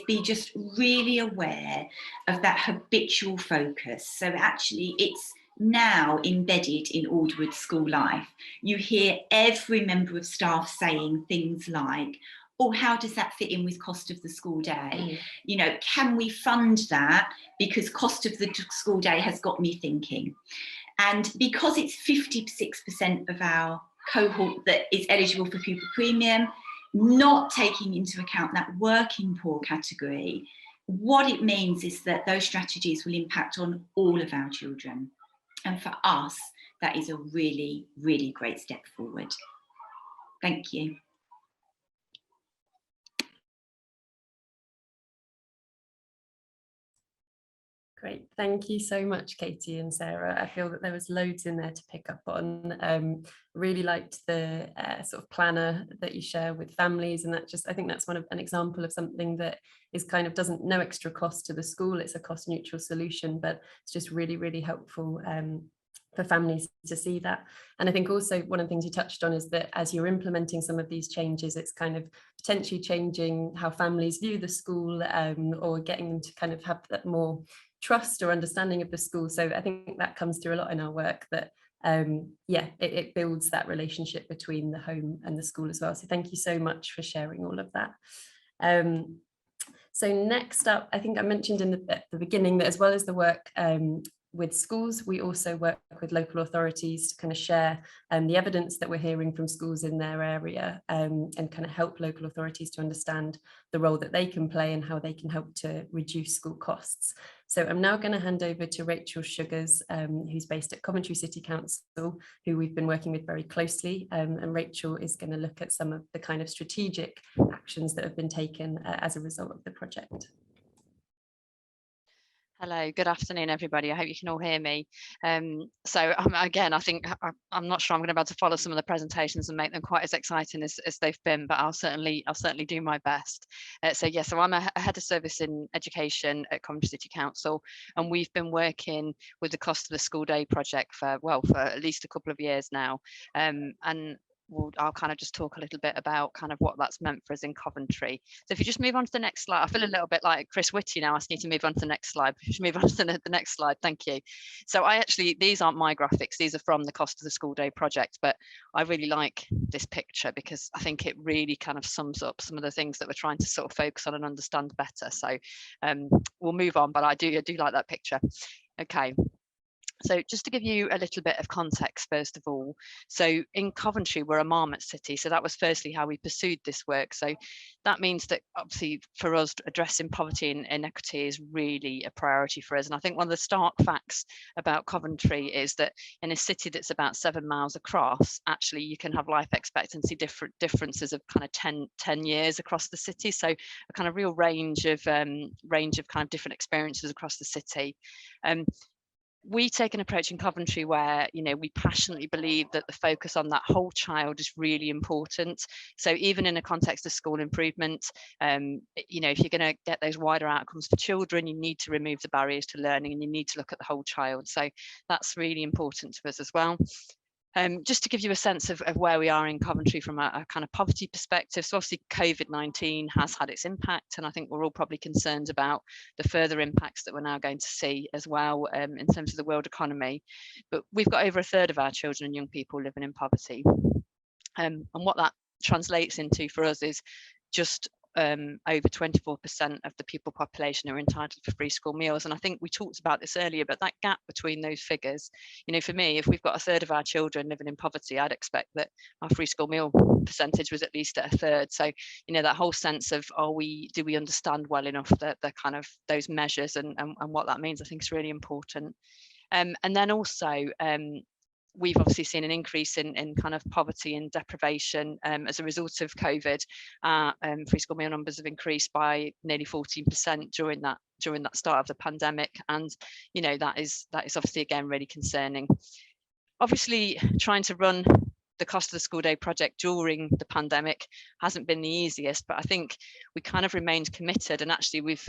Speaker 6: be just really aware of that habitual focus. So actually it's now embedded in Alderwood school life. You hear every member of staff saying things like, oh, how does that fit in with cost of the school day? You know, can we fund that? Because cost of the school day has got me thinking. And because it's 56% of our cohort that is eligible for pupil premium, not taking into account that working poor category, what it means is that those strategies will impact on all of our children. And for us, that is a really, really great step forward. Thank you.
Speaker 1: Great, thank you so much, Katie and Sarah. I feel that there was loads in there to pick up on. Really liked the sort of planner that you share with families, and that just, I think that's an example of something that is kind of no extra cost to the school. It's a cost neutral solution, but it's just really, really helpful for families to see that. And I think also one of the things you touched on is that as you're implementing some of these changes, it's kind of potentially changing how families view the school, or getting them to kind of have that more trust or understanding of the school. So I think that comes through a lot in our work, that it builds that relationship between the home and the school as well. So thank you so much for sharing all of that. So next up, I think I mentioned in the beginning that as well as the work with schools, we also work with local authorities to kind of share the evidence that we're hearing from schools in their area, and kind of help local authorities to understand the role that they can play and how they can help to reduce school costs. So I'm now going to hand over to Rachel Sugars, who's based at Coventry City Council, who we've been working with very closely. And Rachel is going to look at some of the kind of strategic actions that have been taken as a result of the project.
Speaker 8: Hello, good afternoon, everybody. I hope you can all hear me. So again, I think I'm not sure I'm going to be able to follow some of the presentations and make them quite as exciting as they've been, but I'll certainly do my best. So I'm a head of service in education at Coventry City Council, and we've been working with the cost of the school day project for at least a couple of years now. And I'll kind of just talk a little bit about kind of what that's meant for us in Coventry. So if you just move on to the next slide, I feel a little bit like Chris Whitty now asking you to move on to the next slide. If you just move on to the next slide, thank you. So these aren't my graphics, these are from the Cost of the School Day project, but I really like this picture because I think it really kind of sums up some of the things that we're trying to sort of focus on and understand better. So we'll move on, but I do like that picture. Okay. So just to give you a little bit of context, first of all, so in Coventry, we're a marmot city. So that was firstly how we pursued this work. So that means that obviously for us, addressing poverty and inequity is really a priority for us. And I think one of the stark facts about Coventry is that in a city that's about 7 miles across, actually you can have life expectancy differences of kind of 10 years across the city. So a kind of real range of kind of different experiences across the city. We take an approach in Coventry where, we passionately believe that the focus on that whole child is really important. So even in a context of school improvement, if you're going to get those wider outcomes for children, you need to remove the barriers to learning and you need to look at the whole child. So that's really important to us as well. Just to give you a sense of where we are in Coventry from a kind of poverty perspective. So obviously COVID-19 has had its impact, and I think we're all probably concerned about the further impacts that we're now going to see as well in terms of the world economy. But we've got over a third of our children and young people living in poverty. And what that translates into for us is just over 24% of the pupil population are entitled for free school meals. And I think we talked about this earlier, but that gap between those figures, for me, if we've got a third of our children living in poverty, I'd expect that our free school meal percentage was at least at a third. So, that whole sense of, do we understand well enough the kind of those measures and what that means, I think is really important. And then also, we've obviously seen an increase in kind of poverty and deprivation as a result of COVID. Free school meal numbers have increased by nearly 14% during that start of the pandemic, and that is obviously again really concerning. Obviously, trying to run the Cost of the School Day project during the pandemic hasn't been the easiest, but I think we kind of remained committed, and actually we've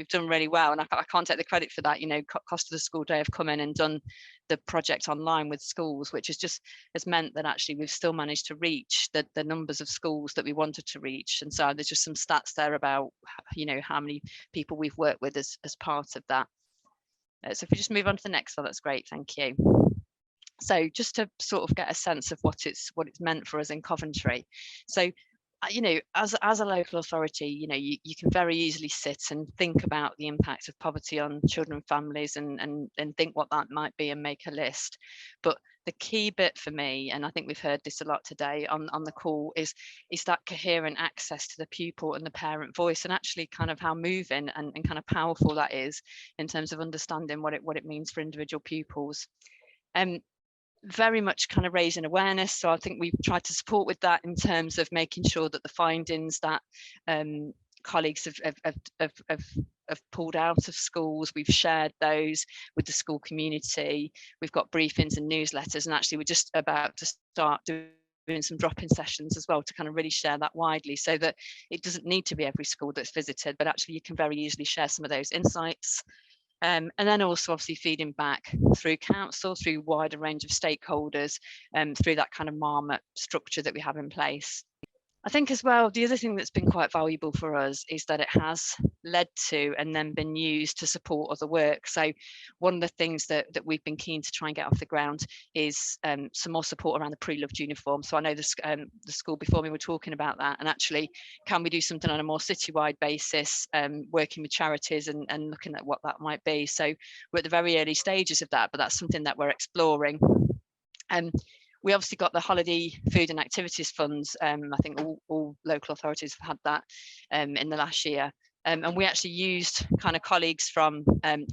Speaker 8: done really well, and I can't take the credit for that. Cost of the School Day have come in and done the project online with schools, which has meant that actually we've still managed to reach the numbers of schools that we wanted to reach. And so there's just some stats there about how many people we've worked with as part of that. So if we just move on to the next one, that's great, thank you. So just to sort of get a sense of what it's meant for us in Coventry. So, as a local authority, you can very easily sit and think about the impact of poverty on children and families and think what that might be and make a list. But the key bit for me, and I think we've heard this a lot today on the call, is that coherent access to the pupil and the parent voice, and actually kind of how moving and kind of powerful that is in terms of understanding what it means for individual pupils. Very much kind of raising awareness. So I think we've tried to support with that in terms of making sure that the findings that colleagues have pulled out of schools, we've shared those with the school community. We've got briefings and newsletters, and actually we're just about to start doing some drop-in sessions as well to kind of really share that widely, so that it doesn't need to be every school that's visited, but actually you can very easily share some of those insights. And then also obviously feeding back through council, through wider range of stakeholders, through that kind of marmot structure that we have in place. I think as well, the other thing that's been quite valuable for us is that it has led to and then been used to support other work. So one of the things that we've been keen to try and get off the ground is some more support around the pre-loved uniform. So I know the school before me were talking about that, and actually can we do something on a more citywide basis, working with charities and looking at what that might be. So we're at the very early stages of that, but that's something that we're exploring. We obviously got the Holiday Food and Activities Funds. I think all local authorities have had that in the last year. And we actually used kind of colleagues from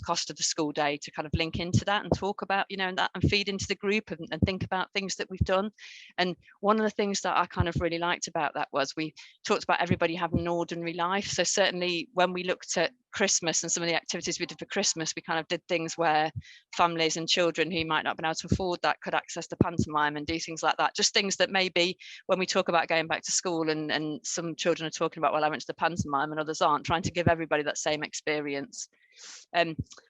Speaker 8: Cost of the School Day to kind of link into that and talk about, that and feed into the group and think about things that we've done. And one of the things that I kind of really liked about that was we talked about everybody having an ordinary life. So certainly when we looked at Christmas and some of the activities we did for Christmas, we kind of did things where families and children who might not have been able to afford that could access the pantomime and do things like that. Just things that maybe when we talk about going back to school and some children are talking about, well, I went to the pantomime and others aren't, trying to give everybody that same experience.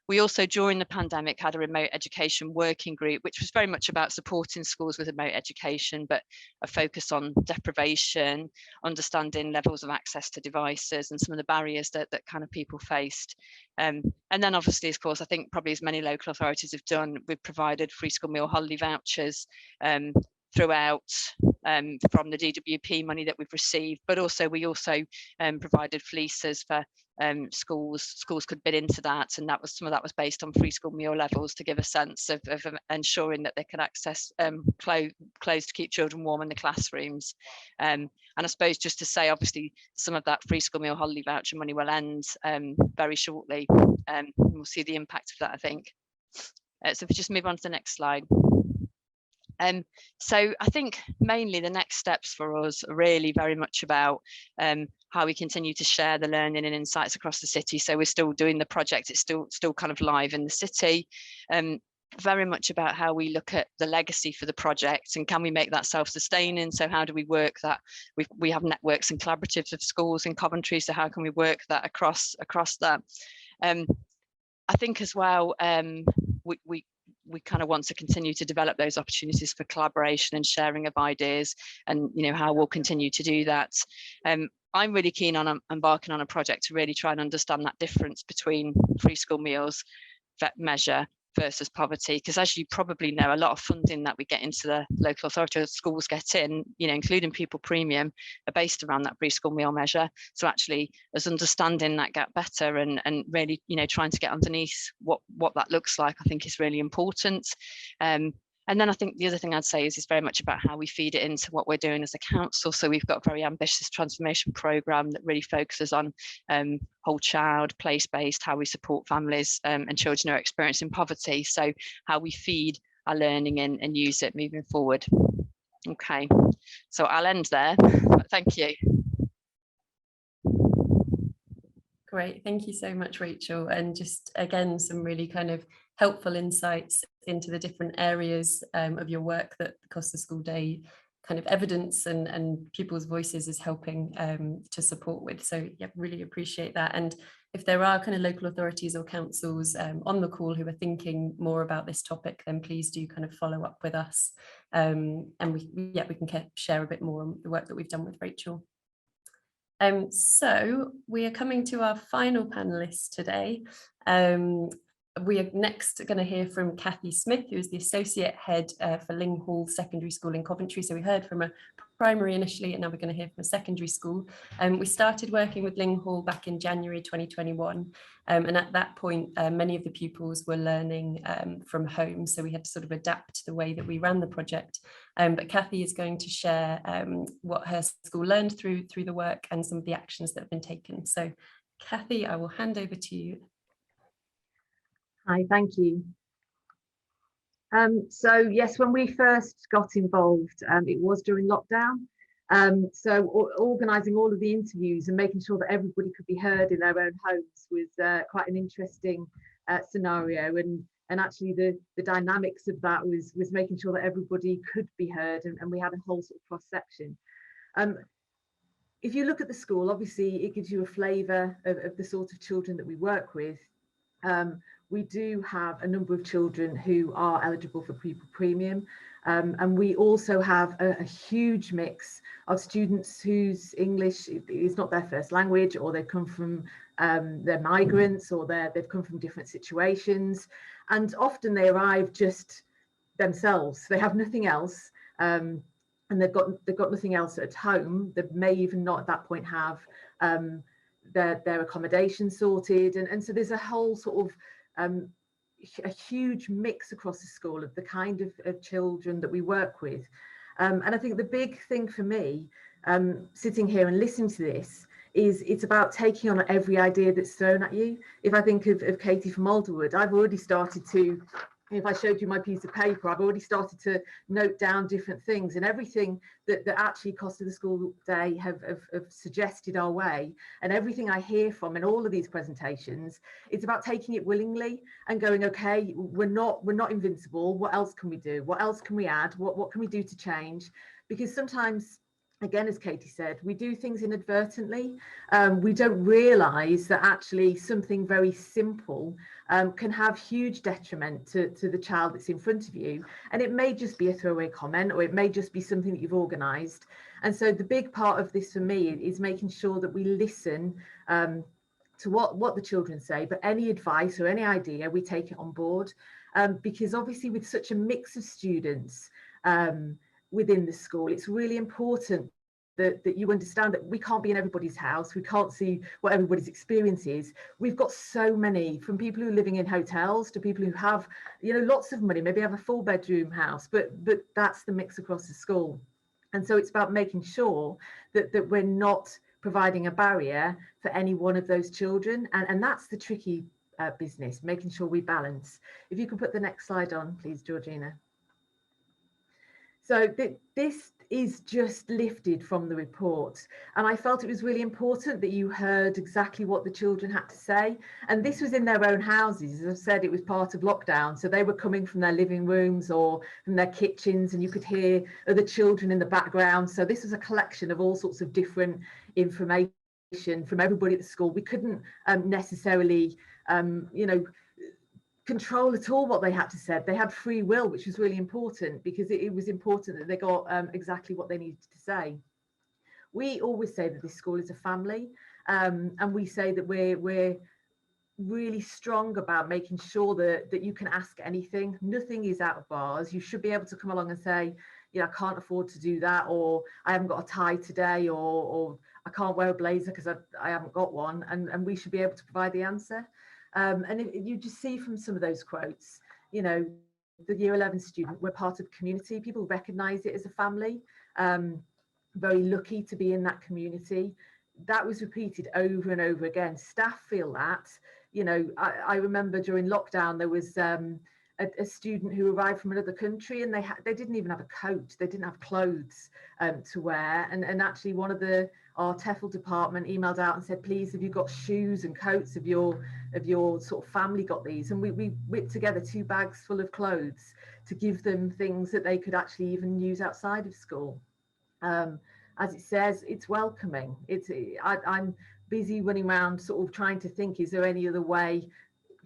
Speaker 8: We also, during the pandemic, had a remote education working group, which was very much about supporting schools with remote education, but a focus on deprivation, understanding levels of access to devices and some of the barriers that kind of people faced. And then obviously, of course, I think probably as many local authorities have done, we've provided free school meal holiday vouchers throughout from the DWP money that we've received, but also we also provided fleeces for schools could bid into that, and that was some of that was based on free school meal levels to give a sense of ensuring that they could access clothes to keep children warm in the classrooms. And I suppose just to say, obviously, some of that free school meal holiday voucher money will end very shortly. We'll see the impact of that, I think. So if we just move on to the next slide. So I think mainly the next steps for us are really very much about how we continue to share the learning and insights across the city. So we're still doing the project, it's still kind of live in the city. Very much about how we look at the legacy for the project and can we make that self-sustaining. So how do we work that? We have networks and collaboratives of schools in Coventry, so how can we work that across that? I think as well, we kind of want to continue to develop those opportunities for collaboration and sharing of ideas, and how we'll continue to do that. I'm really keen on embarking on a project to really try and understand that difference between free school meals measure versus poverty, because as you probably know, a lot of funding that we get into the local authority or schools get in, including pupil premium, are based around that free school meal measure. So actually, as understanding that gap better and really, trying to get underneath what that looks like, I think is really important. And then I think the other thing I'd say is very much about how we feed it into what we're doing as a council. So we've got a very ambitious transformation programme that really focuses on whole child, place-based, how we support families and children who are experiencing poverty. So how we feed our learning and use it moving forward. Okay, so I'll end there. Thank you.
Speaker 1: Great, thank you so much, Rachel. And just again, some really kind of helpful insights into the different areas of your work that the Costa School Day kind of evidence and pupils' voices is helping to support with. So yeah, really appreciate that. And if there are kind of local authorities or councils on the call who are thinking more about this topic, then please do kind of follow up with us. And we can share a bit more on the work that we've done with Rachel. So we are coming to our final panelists today. We are next going to hear from Kathy Smith, who is the Associate Head for Linghall Secondary School in Coventry. So we heard from a primary initially, and now we're going to hear from a secondary school. We started working with Linghall back in January 2021. And at that point, many of the pupils were learning from home. So we had to sort of adapt the way that we ran the project. But Kathy is going to share what her school learned through the work and some of the actions that have been taken. So Kathy, I will hand over to you.
Speaker 9: Hi, thank you. So yes, when we first got involved, it was during lockdown. So organising all of the interviews and making sure that everybody could be heard in their own homes was quite an interesting scenario. And actually the dynamics of that was making sure that everybody could be heard, and we had a whole sort of cross section. If you look at the school, obviously it gives you a flavour of the sort of children that we work with. We do have a number of children who are eligible for pupil premium, and we also have a huge mix of students whose English is not their first language, or they've come from they're migrants, or they've come from different situations, and often they arrive just themselves. They have nothing else, and they've got nothing else at home. They may even not at that point have their accommodation sorted, and so there's a whole sort of a huge mix across the school of the kind of children that we work with. And I think the big thing for me, sitting here and listening to this, is it's about taking on every idea that's thrown at you. If I think of Katie from Alderwood, I've already started to, if I showed you my piece of paper, I've already started to note down different things, and everything that actually Costa the School Day have suggested our way, and everything I hear from in all of these presentations, it's about taking it willingly and going, okay, we're not invincible. What else can we do? What else can we add? What can we do to change? Because sometimes again, as Katie said, we do things inadvertently. We don't realise that actually something very simple can have huge detriment to the child that's in front of you. And it may just be a throwaway comment, or it may just be something that you've organised. And so the big part of this for me is making sure that we listen to what the children say, but any advice or any idea, we take it on board. Because obviously with such a mix of students, within the school, it's really important that you understand that we can't be in everybody's house. We can't see what everybody's experience is. We've got so many, from people who are living in hotels to people who have, lots of money, maybe have a 4-bedroom house, but that's the mix across the school. And so it's about making sure that we're not providing a barrier for any one of those children. And that's the tricky business, making sure we balance. If you could put the next slide on, please, Georgina. So this is just lifted from the report, and I felt it was really important that you heard exactly what the children had to say. And this was in their own houses. As I've said, it was part of lockdown, so they were coming from their living rooms or from their kitchens, and you could hear other children in the background. So this was a collection of all sorts of different information from everybody at the school. We couldn't necessarily control at all what they had to say. They had free will, which was really important, because it was important that they got exactly what they needed to say. We always say that this school is a family, and we say that we're really strong about making sure that you can ask anything. Nothing is out of bars. You should be able to come along and say, I can't afford to do that, or I haven't got a tie today, or I can't wear a blazer because I haven't got one, and we should be able to provide the answer. And you just see from some of those quotes, the year 11 student, we're part of the community. People recognise it as a family. Very lucky to be in that community. That was repeated over and over again. Staff feel that. I remember during lockdown, there was a student who arrived from another country, and they didn't even have a coat. They didn't have clothes to wear. And actually one of our TEFL department emailed out and said, please, have you got shoes and coats of your sort of family got these? And we whipped together 2 bags full of clothes to give them things that they could actually even use outside of school. As it says, it's welcoming. I'm busy running around sort of trying to think, is there any other way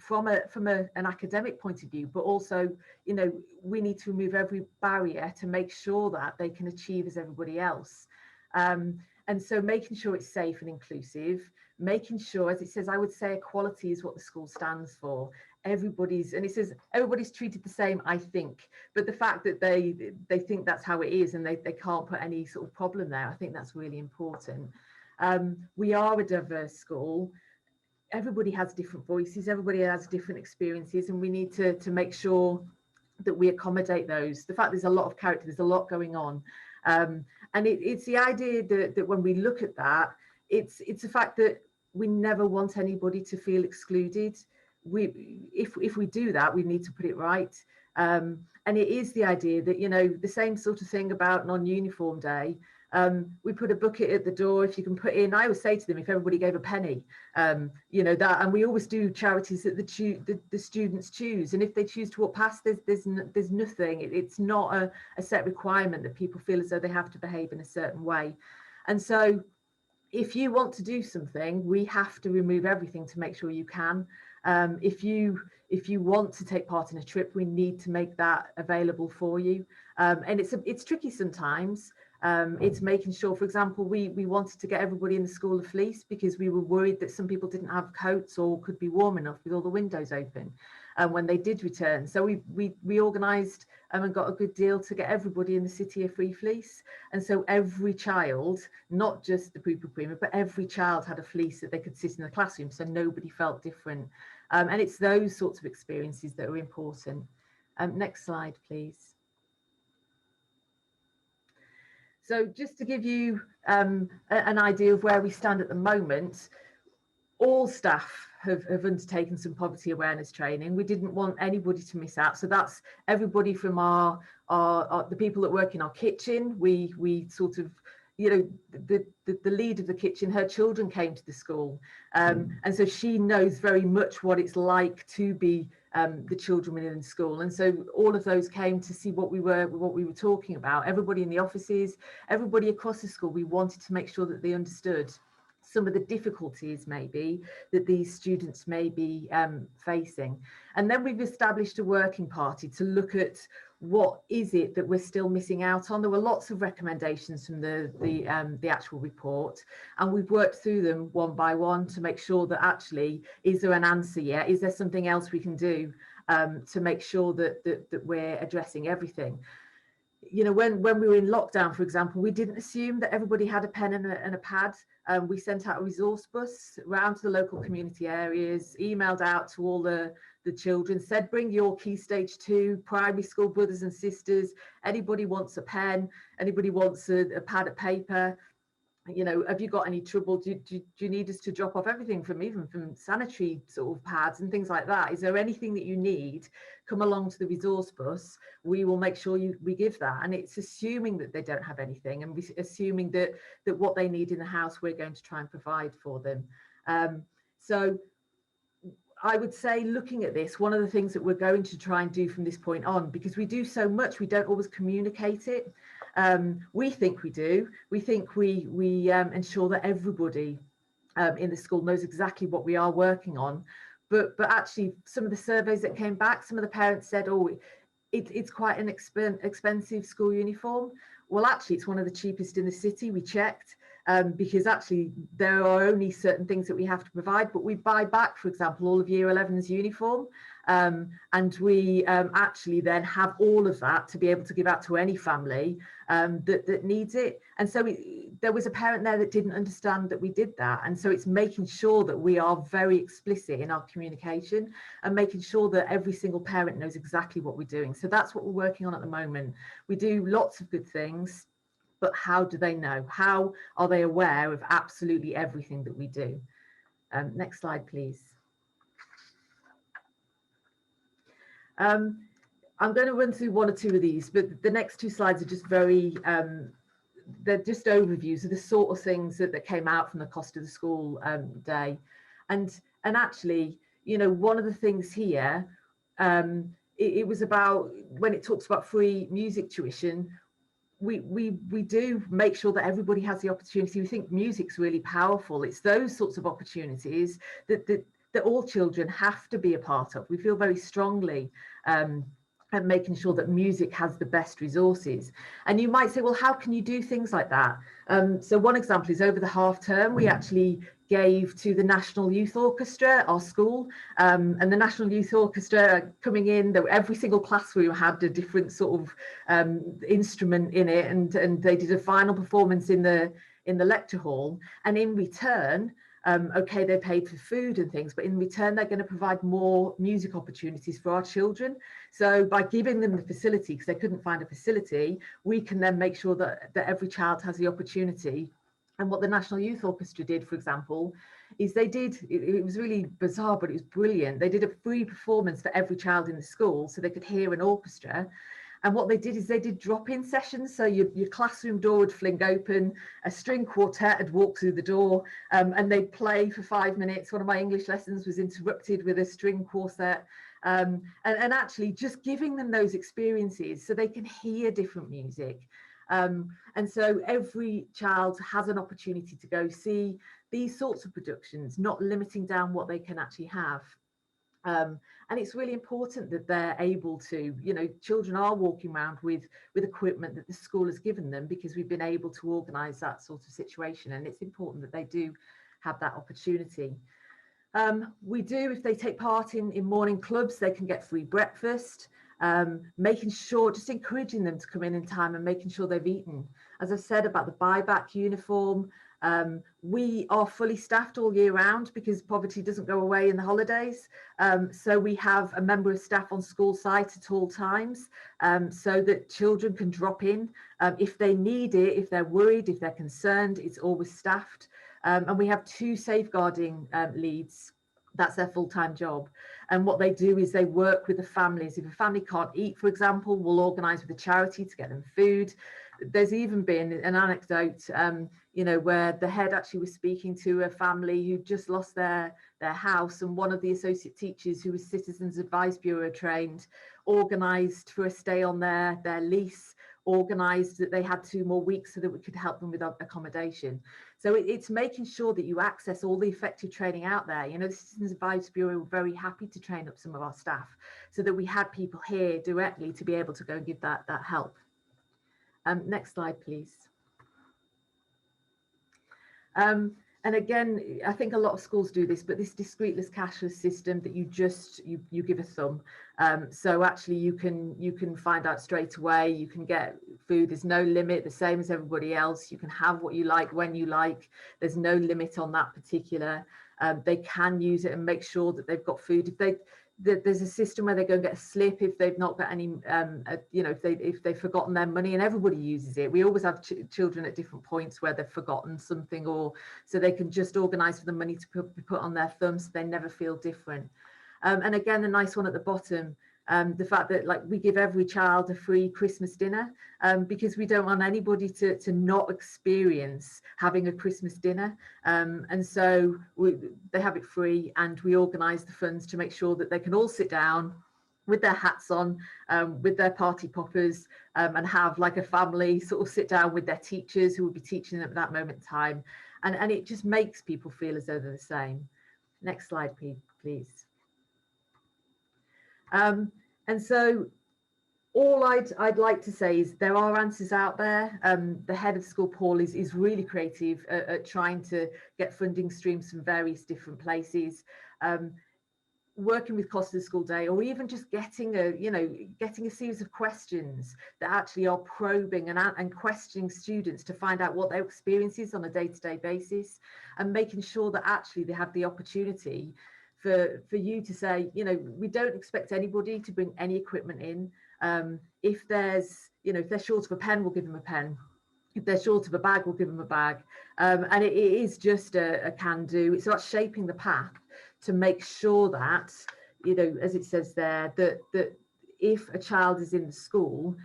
Speaker 9: from an academic point of view, but also, we need to remove every barrier to make sure that they can achieve as everybody else. And so making sure it's safe and inclusive, making sure, as it says, I would say equality is what the school stands for. And it says everybody's treated the same, I think, but the fact that they think that's how it is, and they can't put any sort of problem there, I think that's really important. We are a diverse school. Everybody has different voices, everybody has different experiences, and we need to make sure that we accommodate those. The fact there's a lot of character, there's a lot going on. And it's the idea that when we look at that, it's the fact that we never want anybody to feel excluded. If we do that, we need to put it right. And it is the idea that, the same sort of thing about non-uniform day. We put a bucket at the door. If you can put in, I always say to them, if everybody gave a penny, that, and we always do charities that the students choose. And if they choose to walk past, there's nothing. It's not a set requirement that people feel as though they have to behave in a certain way. And so if you want to do something, we have to remove everything to make sure you can. If you want to take part in a trip, we need to make that available for you. And it's tricky sometimes. It's making sure, for example, we wanted to get everybody in the school a fleece because we were worried that some people didn't have coats or could be warm enough with all the windows open when they did return. So we organised and got a good deal to get everybody in the city a free fleece. And so every child, not just the pupil prima, but every child had a fleece that they could sit in the classroom, so nobody felt different. And it's those sorts of experiences that are important. Next slide, please. So just to give you an idea of where we stand at the moment, all staff have undertaken some poverty awareness training. We didn't want anybody to miss out. So that's everybody from the people that work in our kitchen. We sort of, the lead of the kitchen, her children came to the school. And so she knows very much what it's like to be the children within school. And so all of those came to see what we were talking about. Everybody in the offices, everybody across the school, we wanted to make sure that they understood some of the difficulties maybe that these students may be facing. And then we've established a working party to look at what is it that we're still missing out on. There were lots of recommendations from the actual report, and we've worked through them one by one to make sure that actually, is there an answer yet? Is there something else we can do to make sure that we're addressing everything? You know, when we were in lockdown, for example, we didn't assume that everybody had a pen and a pad. We sent out a resource bus around to the local community areas, emailed out to all the children, said, bring your Key Stage 2 primary school brothers and sisters. Anybody wants a pen, anybody wants a pad of paper, you know, have you got any trouble? Do you need us to drop off everything from even from sanitary sort of pads and things like that? Is there anything that you need? Come along to the resource bus. We will make sure we give that. And it's assuming that they don't have anything, and assuming that what they need in the house, we're going to try and provide for them. So I would say, looking at this, one of the things that we're going to try and do from this point on, because we do so much, we don't always communicate it. We think we do. We think we ensure that everybody in the school knows exactly what we are working on. But actually, some of the surveys that came back, some of the parents said, oh, it's quite an expensive school uniform. Well, actually, it's one of the cheapest in the city. We checked. Because actually there are only certain things that we have to provide, but we buy back, for example, all of Year 11's uniform, and we actually then have all of that to be able to give out to any family that needs it. And so there was a parent there that didn't understand that we did that, and so it's making sure that we are very explicit in our communication and making sure that every single parent knows exactly what we're doing. So that's what we're working on at the moment. We do lots of good things, but how do they know? How are they aware of absolutely everything that we do? Next slide, please. I'm going to run through one or two of these, but the next two slides are just very, they're just overviews of the sort of things that came out from the Cost of the School day. And actually, you know, one of the things here, it was about, when it talks about free music tuition, we do make sure that everybody has the opportunity. We think music's really powerful. It's those sorts of opportunities that all children have to be a part of. We feel very strongly at making sure that music has the best resources. And you might say, well, how can you do things like that? So one example is over the half term, we actually gave to the National Youth Orchestra, our school, and the National Youth Orchestra coming in, every single classroom had a different sort of instrument in it, and they did a final performance in the lecture hall. And in return, okay, they paid for food and things, but in return, they're going to provide more music opportunities for our children. So by giving them the facility, because they couldn't find a facility, we can then make sure that every child has the opportunity. And what the National Youth Orchestra did, for example, is they did, it was really bizarre, but it was brilliant. They did a free performance for every child in the school so they could hear an orchestra. And what they did is they did drop-in sessions. So your classroom door would fling open, a string quartet would walk through the door, and they'd play for 5 minutes. One of my English lessons was interrupted with a string quartet. And actually just giving them those experiences so they can hear different music. And so every child has an opportunity to go see these sorts of productions, not limiting down what they can actually have. And it's really important that they're able to, you know, children are walking around with equipment that the school has given them because we've been able to organise that sort of situation, and it's important that they do have that opportunity. We do, if they take part in morning clubs, they can get free breakfast, making sure, just encouraging them to come in time and making sure they've eaten. As I said about the buyback uniform, we are fully staffed all year round because poverty doesn't go away in the holidays. So we have a member of staff on school site at all times, so that children can drop in if they need it, if they're worried, if they're concerned. It's always staffed. And we have 2 safeguarding leads. That's their full-time job. And what they do is they work with the families. If a family can't eat, for example, we'll organise with a charity to get them food. there's even been an anecdote, you know, where the head actually was speaking to a family who just lost their house, and one of the associate teachers who was Citizens Advice Bureau trained organised for a stay on their lease, organised that they had 2 more weeks so that we could help them with accommodation. So it's making sure that you access all the effective training out there. You know, the Citizens Advice Bureau were very happy to train up some of our staff so that we had people here directly to be able to go and give that help. Next slide, please. And again, I think a lot of schools do this, but this discreteless cashless system that you give a thumb. So actually you can find out straight away, you can get food, there's no limit, the same as everybody else. You can have what you like when you like, there's no limit on that particular. They can use it and make sure that they've got food. There's a system where they go and get a slip if they've not got any, you know, if they've forgotten their money, and everybody uses it. We always have children at different points where they've forgotten something, or so they can just organise for the money to be put on their thumb so they never feel different. And again, the nice one at the bottom, the fact that like we give every child a free Christmas dinner, because we don't want anybody to not experience having a Christmas dinner. And so they have it free, and we organise the funds to make sure that they can all sit down with their hats on, with their party poppers, and have like a family sort of sit down with their teachers who will be teaching them at that moment in time. And it just makes people feel as though they're the same. Next slide, please. And so all I'd like to say is there are answers out there. The head of school, Paul, is really creative at trying to get funding streams from various different places, working with cost of the school day, or even just getting a series of questions that actually are probing and questioning students to find out what their experience is on a day-to-day basis, and making sure that actually they have the opportunity for you to say, you know, we don't expect anybody to bring any equipment in. If they're short of a pen, we'll give them a pen. If they're short of a bag, we'll give them a bag. And it is just a can do. It's about shaping the path to make sure that, you know, as it says there, that if a child is in the school,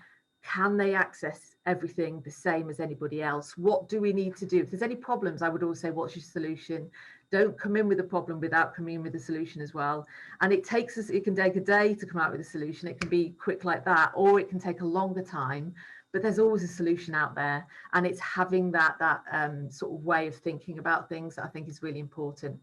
Speaker 9: can they access everything the same as anybody else? What do we need to do? If there's any problems, I would always say, what's your solution? Don't come in with a problem without coming in with a solution as well. And it can take a day to come out with a solution. It can be quick like that, or it can take a longer time, but there's always a solution out there. And it's having that sort of way of thinking about things that I think is really important.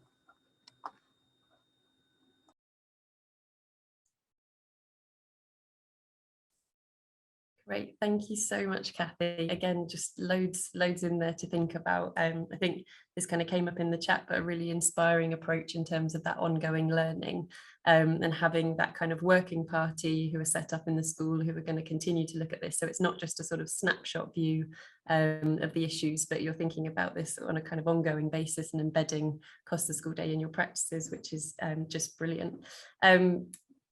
Speaker 1: Great, thank you so much, Kathy. Again, just loads in there to think about. I think this kind of came up in the chat, but a really inspiring approach in terms of that ongoing learning, and having that kind of working party who are set up in the school who are going to continue to look at this. So it's not just a sort of snapshot view of the issues, but you're thinking about this on a kind of ongoing basis and embedding cost of school day in your practices, which is just brilliant.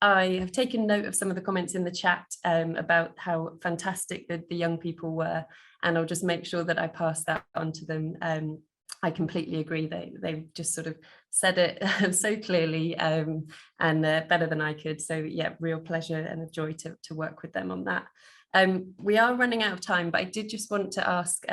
Speaker 1: I have taken note of some of the comments in the chat about how fantastic the young people were, and I'll just make sure that I pass that on to them. I completely agree. They just sort of said it so clearly, and better than I could. So yeah, real pleasure and a joy to work with them on that. We are running out of time, but I did just want to ask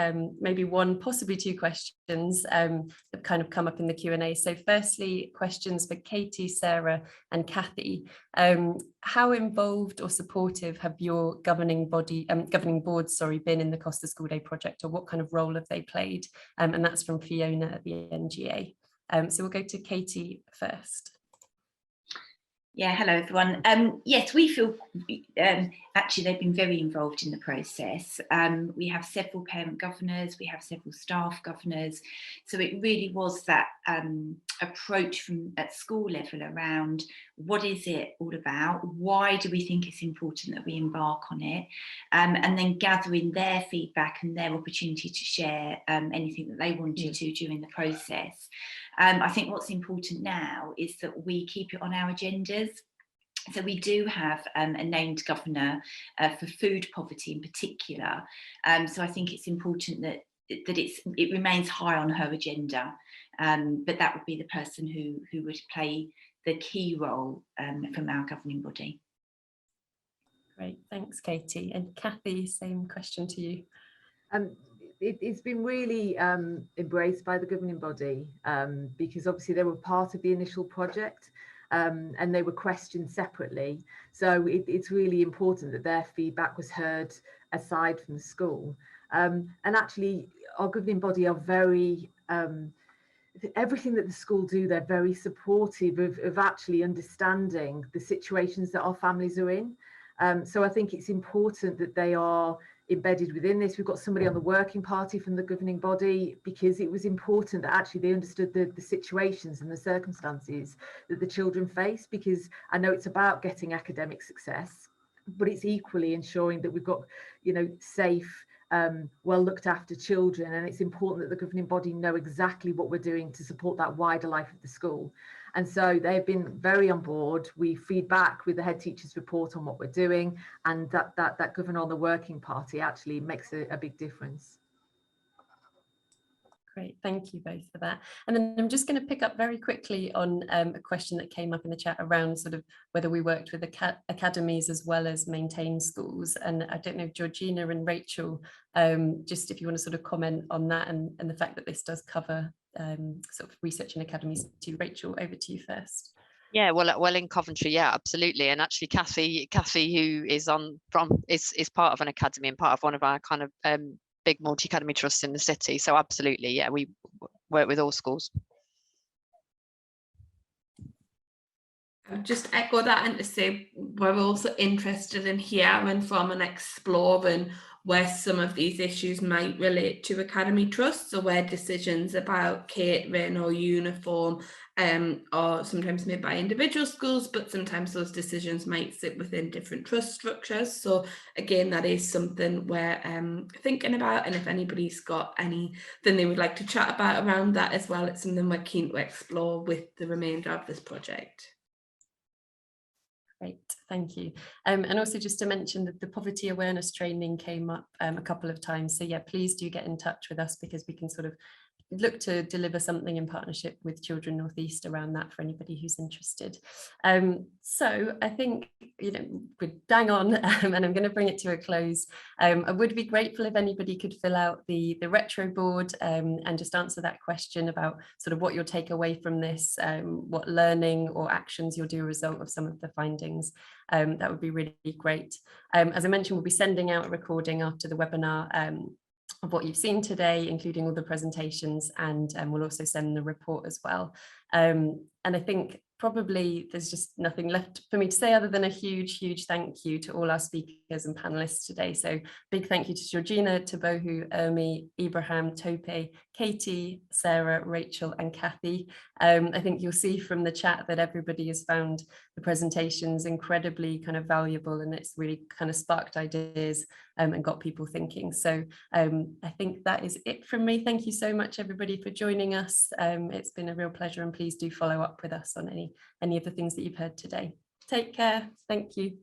Speaker 1: maybe one, possibly two questions that kind of come up in the Q&A. So firstly, questions for Katie, Sarah and Kathy. How involved or supportive have your governing boards been in the Cost of School Day project, or what kind of role have they played? And that's from Fiona at the NGA. So we'll go to Katie first.
Speaker 6: Yeah, hello everyone. Yes, we feel actually they've been very involved in the process. We have several parent governors, we have several staff governors. So it really was that approach at school level around what is it all about? Why do we think it's important that we embark on it? And then gathering their feedback and their opportunity to share anything that they wanted to during the process. I think what's important now is that we keep it on our agendas. So we do have a named governor for food poverty in particular. So I think it's important that it remains high on her agenda. But that would be the person who would play the key role from our governing body.
Speaker 1: Great, thanks Katie. And Kathy, same question to you.
Speaker 9: It's been really embraced by the governing body because obviously they were part of the initial project and they were questioned separately. So it's really important that their feedback was heard aside from the school. And actually our governing body are very, everything that the school do, they're very supportive of actually understanding the situations that our families are in. So I think it's important that they are embedded within this. We've got somebody on the working party from the governing body because it was important that actually they understood the situations and the circumstances that the children face, because I know it's about getting academic success, but it's equally ensuring that we've got, you know, safe, well looked after children, and it's important that the governing body know exactly what we're doing to support that wider life of the school. And so they've been very on board. We feed back with the head teacher's report on what we're doing, and that governor on the working party actually makes a big difference.
Speaker 1: Great, thank you both for that. And then I'm just going to pick up very quickly on a question that came up in the chat around sort of whether we worked with academies as well as maintained schools. And I don't know, Georgina and Rachel, just if you want to sort of comment on that and the fact that this does cover sort of research in academies too. Rachel, over to you first.
Speaker 8: Yeah, well, in Coventry, yeah, absolutely. And actually, Kathy, who is is part of an academy and part of one of our kind of big multi-academy trusts in the city. So absolutely, yeah, we work with all schools.
Speaker 2: I'll just echo that and to say we're also interested in hearing from and exploring where some of these issues might relate to academy trusts, or where decisions about catering or uniform are sometimes made by individual schools, but sometimes those decisions might sit within different trust structures. So again, that is something we're thinking about, and if anybody's got anything they would like to chat about around that as well, it's something we're keen to explore with the remainder of this project.
Speaker 1: Great, thank you. And also just to mention that the poverty awareness training came up a couple of times. So yeah, please do get in touch with us, because we can sort of look to deliver something in partnership with Children North East around that for anybody who's interested. So I think, you know, we're bang on, and I'm going to bring it to a close. I would be grateful if anybody could fill out the retro board and just answer that question about sort of what you'll take away from this, what learning or actions you'll do as a result of some of the findings. That would be really great. As I mentioned, we'll be sending out a recording after the webinar of what you've seen today, including all the presentations, and we'll also send the report as well. And I think probably there's just nothing left for me to say other than a huge thank you to all our speakers and panelists today. So big thank you to Georgina, to Bohu, Ermi, Ibrahim, Tope, Katie, Sarah, Rachel and Kathy. I think you'll see from the chat that everybody has found the presentations incredibly kind of valuable, and it's really kind of sparked ideas and got people thinking. So I think that is it from me. Thank you so much everybody for joining us. It's been a real pleasure, and please do follow up with us on any of the things that you've heard today. Take care. Thank you.